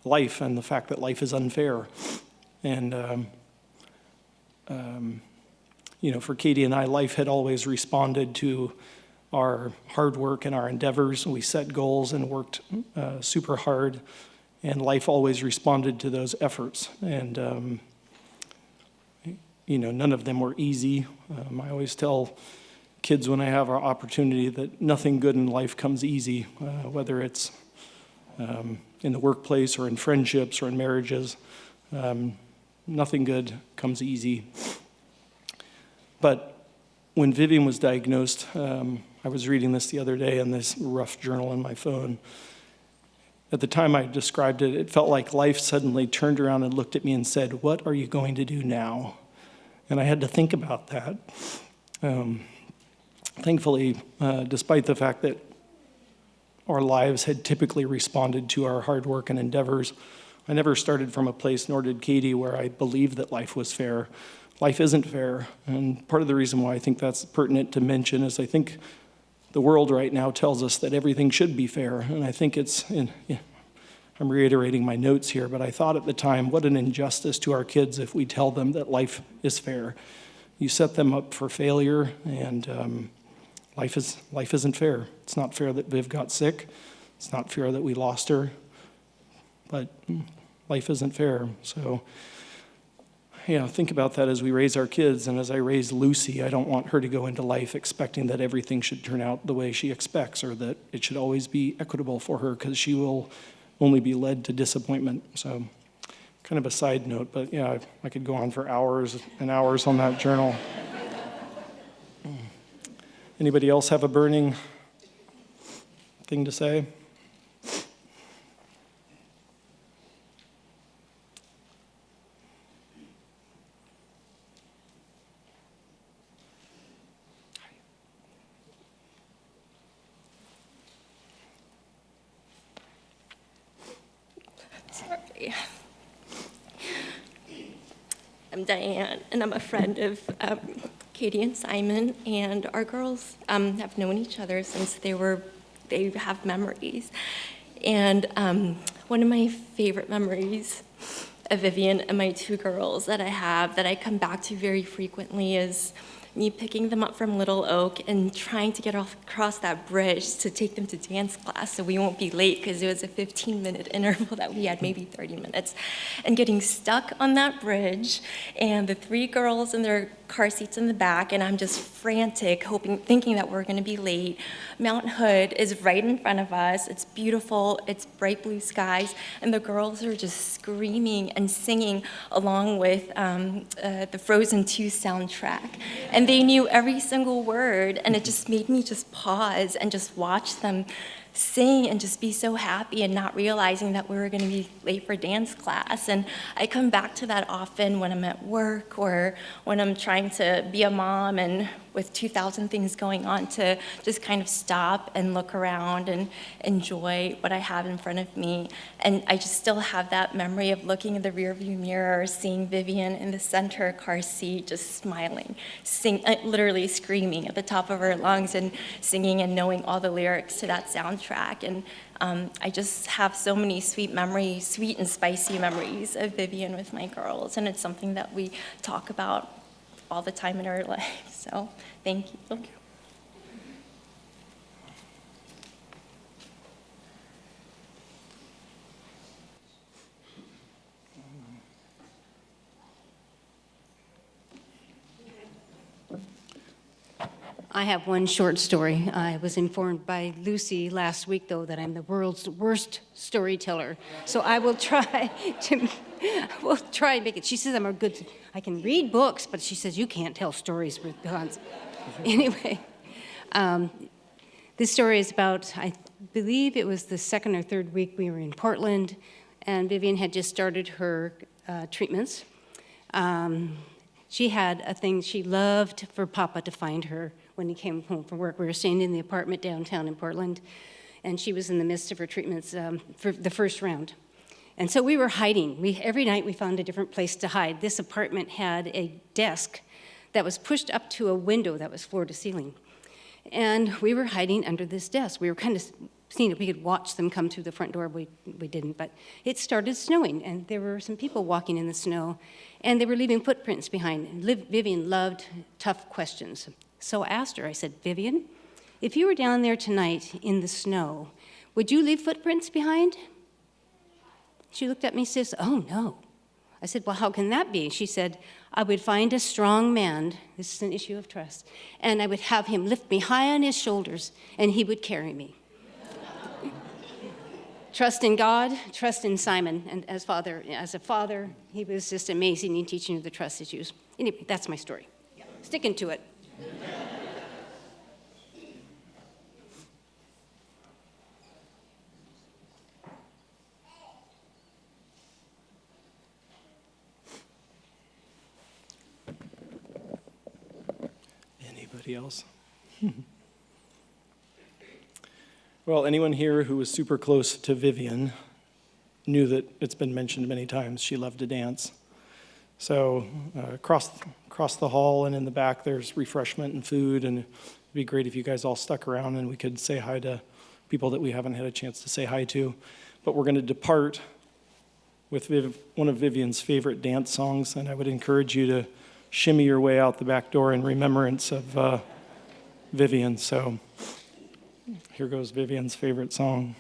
life and the fact that life is unfair. And, for Katie and I, life had always responded to our hard work and our endeavors. We set goals and worked super hard, and life always responded to those efforts. And, none of them were easy. I always tell kids when I have our opportunity that nothing good in life comes easy, whether it's in the workplace or in friendships or in marriages. Nothing good comes easy. But when Vivian was diagnosed, I was reading this the other day in this rough journal on my phone. At the time I described it, it felt like life suddenly turned around and looked at me and said, "What are you going to do now?" And I had to think about that. Thankfully, despite the fact that our lives had typically responded to our hard work and endeavors, I never started from a place, nor did Katie, where I believed that life was fair. Life isn't fair, and part of the reason why I think that's pertinent to mention is I think the world right now tells us that everything should be fair, and I think I'm reiterating my notes here, but I thought at the time, what an injustice to our kids if we tell them that life is fair. You set them up for failure, and life isn't fair. It's not fair that Viv got sick. It's not fair that we lost her, but life isn't fair. So, think about that as we raise our kids, and as I raise Lucy, I don't want her to go into life expecting that everything should turn out the way she expects, or that it should always be equitable for her, because she will only be led to disappointment. So kind of a side note, but I could go on for hours and hours on that journal. Anybody else have a burning thing to say? Sorry. I'm Diane, and I'm a friend of Katie and Simon, and our girls have known each other since they have memories. And one of my favorite memories of Vivian and my two girls that I have, that I come back to very frequently, is me picking them up from Little Oak and trying to get across that bridge to take them to dance class so we won't be late, because it was a 15-minute interval that we had, maybe 30 minutes, and getting stuck on that bridge, and the three girls in their car seats in the back, and I'm just frantic, thinking that we're going to be late. Mount Hood is right in front of us. It's beautiful. It's bright blue skies, and the girls are just screaming and singing along with the Frozen 2 soundtrack. And they knew every single word, and it just made me just pause and just watch them sing and just be so happy, and not realizing that we were going to be late for dance class. And I come back to that often when I'm at work or when I'm trying to be a mom and with 2,000 things going on, to just kind of stop and look around and enjoy what I have in front of me. And I just still have that memory of looking in the rearview mirror, seeing Vivian in the center car seat, just smiling, literally screaming at the top of her lungs and singing and knowing all the lyrics to that soundtrack. And I just have so many sweet memories, sweet and spicy memories of Vivian with my girls, and it's something that we talk about all the time in our life. So thank you. I have one short story. I was informed by Lucy last week, though, that I'm the world's worst storyteller. So I will try and make it. She says I can read books, but she says you can't tell stories with guns. Anyway, this story is about, I believe it was the second or third week we were in Portland, and Vivian had just started her treatments. She had a thing she loved for Papa to find her when he came home from work. We were staying in the apartment downtown in Portland, and she was in the midst of her treatments for the first round. And so we were hiding. Every night we found a different place to hide. This apartment had a desk that was pushed up to a window that was floor to ceiling. And we were hiding under this desk. We were kind of seeing if we could watch them come through the front door. We didn't, but it started snowing, and there were some people walking in the snow, and they were leaving footprints behind. Vivian loved tough questions. So I asked her, I said, Vivian, if you were down there tonight in the snow, would you leave footprints behind? She looked at me and says, oh, no. I said, well, how can that be? She said, I would find a strong man, this is an issue of trust, and I would have him lift me high on his shoulders, and he would carry me. Trust in God, trust in Simon, and as a father, he was just amazing in teaching you the trust issues. Anyway, that's my story. Sticking to it. Anybody else? Well, anyone here who was super close to Vivian knew that it's been mentioned many times, she loved to dance. So across the hall and in the back, there's refreshment and food, and it'd be great if you guys all stuck around and we could say hi to people that we haven't had a chance to say hi to. But we're going to depart with one of Vivian's favorite dance songs, and I would encourage you to shimmy your way out the back door in remembrance of Vivian. So here goes Vivian's favorite song.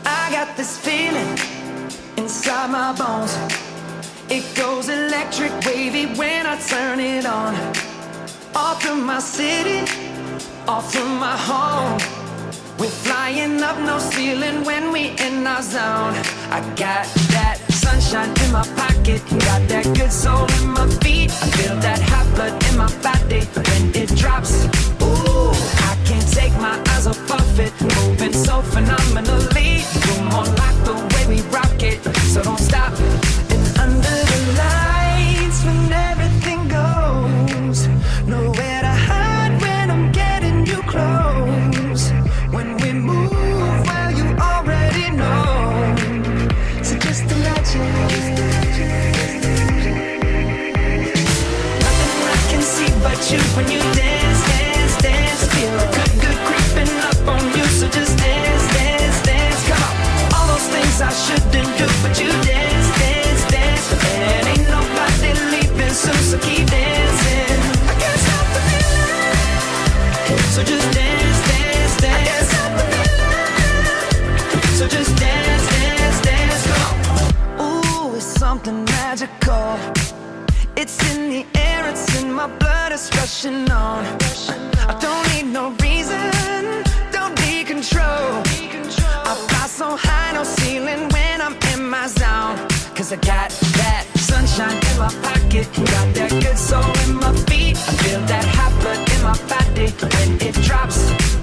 I got this feeling inside my bones. It goes electric wavy when I turn it on. Off from my city, off from my home. We're flying up no ceiling when we in our zone. I got that sun. sunshine in my pocket, got that good soul in my feet. I feel that hot blood in my body when it drops. Ooh, I can't take my eyes off of it, moving so phenomenally. You're more like the way we rock it, so don't stop. And under the lights, when everything goes, nowhere to hide when I'm getting you close. When we move, well, you already know. So just imagine. Nothing I can see but you when you dance, dance, dance. Feel good, good creeping up on you. So just dance, dance, dance. Come on. All those things I shouldn't do, but you dance, dance, dance. And ain't nobody leaving soon, so keep dancing. I can't stop the feeling. So just dance, dance, dance. I can't stop the feeling. So just dance, dance, dance. Come on. Ooh, it's something magical. It's in the air, it's in my blood, it's rushing on. I don't need no reason, don't need control. I fly so high, no ceiling when I'm in my zone. Cause I got that sunshine in my pocket, got that good soul in my feet. I feel that hot blood in my body when it drops.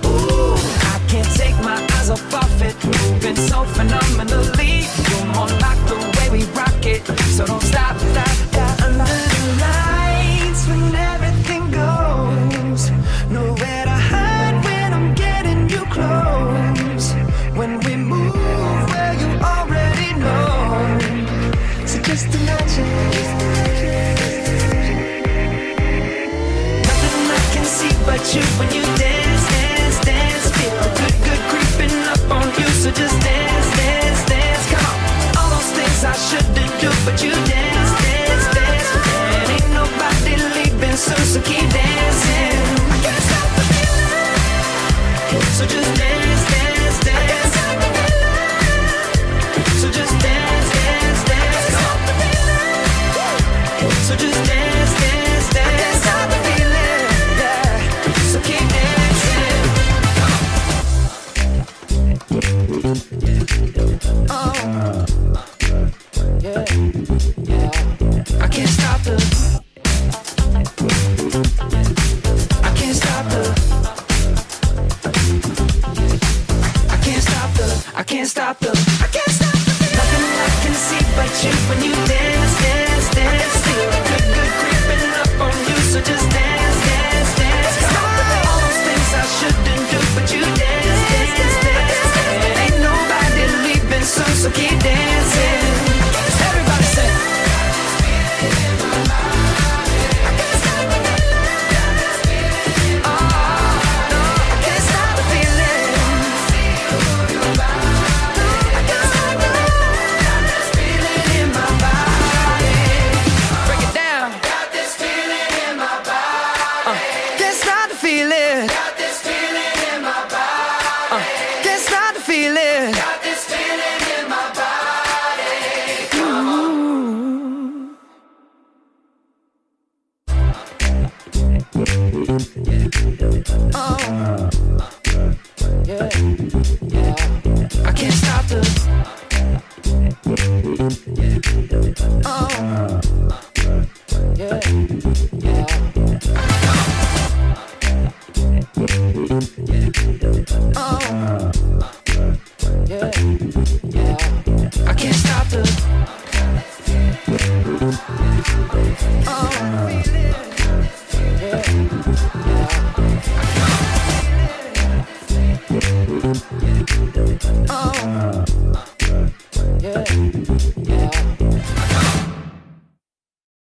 Ooh, I can't take my eyes off of it, moving so phenomenally. You're more like the way we rock it, so don't stop, stop, stop. Under the lights, when everything goes, nowhere to hide when I'm getting you close. When we move, well, you already know. So just imagine. Nothing I can see but you when you dance, dance, dance. Feel good, good creeping up on you. So just dance, dance, dance. Come on. All those things I shouldn't do, but you dance, dance, dance. And ain't nobody leaving soon, so keep dancing. I can't stop the feeling. So just dance, dance, dance. I can't stop the feeling. So just dance, dance, dance. Stop the feeling. So just dance, dance, dance. I can't stop the feeling. Yeah. So keep dancing. Oh. Yeah. Yeah. I can't stop the. I can't stop the. I can't stop the. I can't stop the. I can't stop the. Nothing I can see but you when you dance, dance, dance. Feel good, good creeping up on you. So just dance, dance, dance. All those things I shouldn't do, but you dance, dance, dance. And ain't nobody leaving soon, so keep dancing. Everybody say. Oh,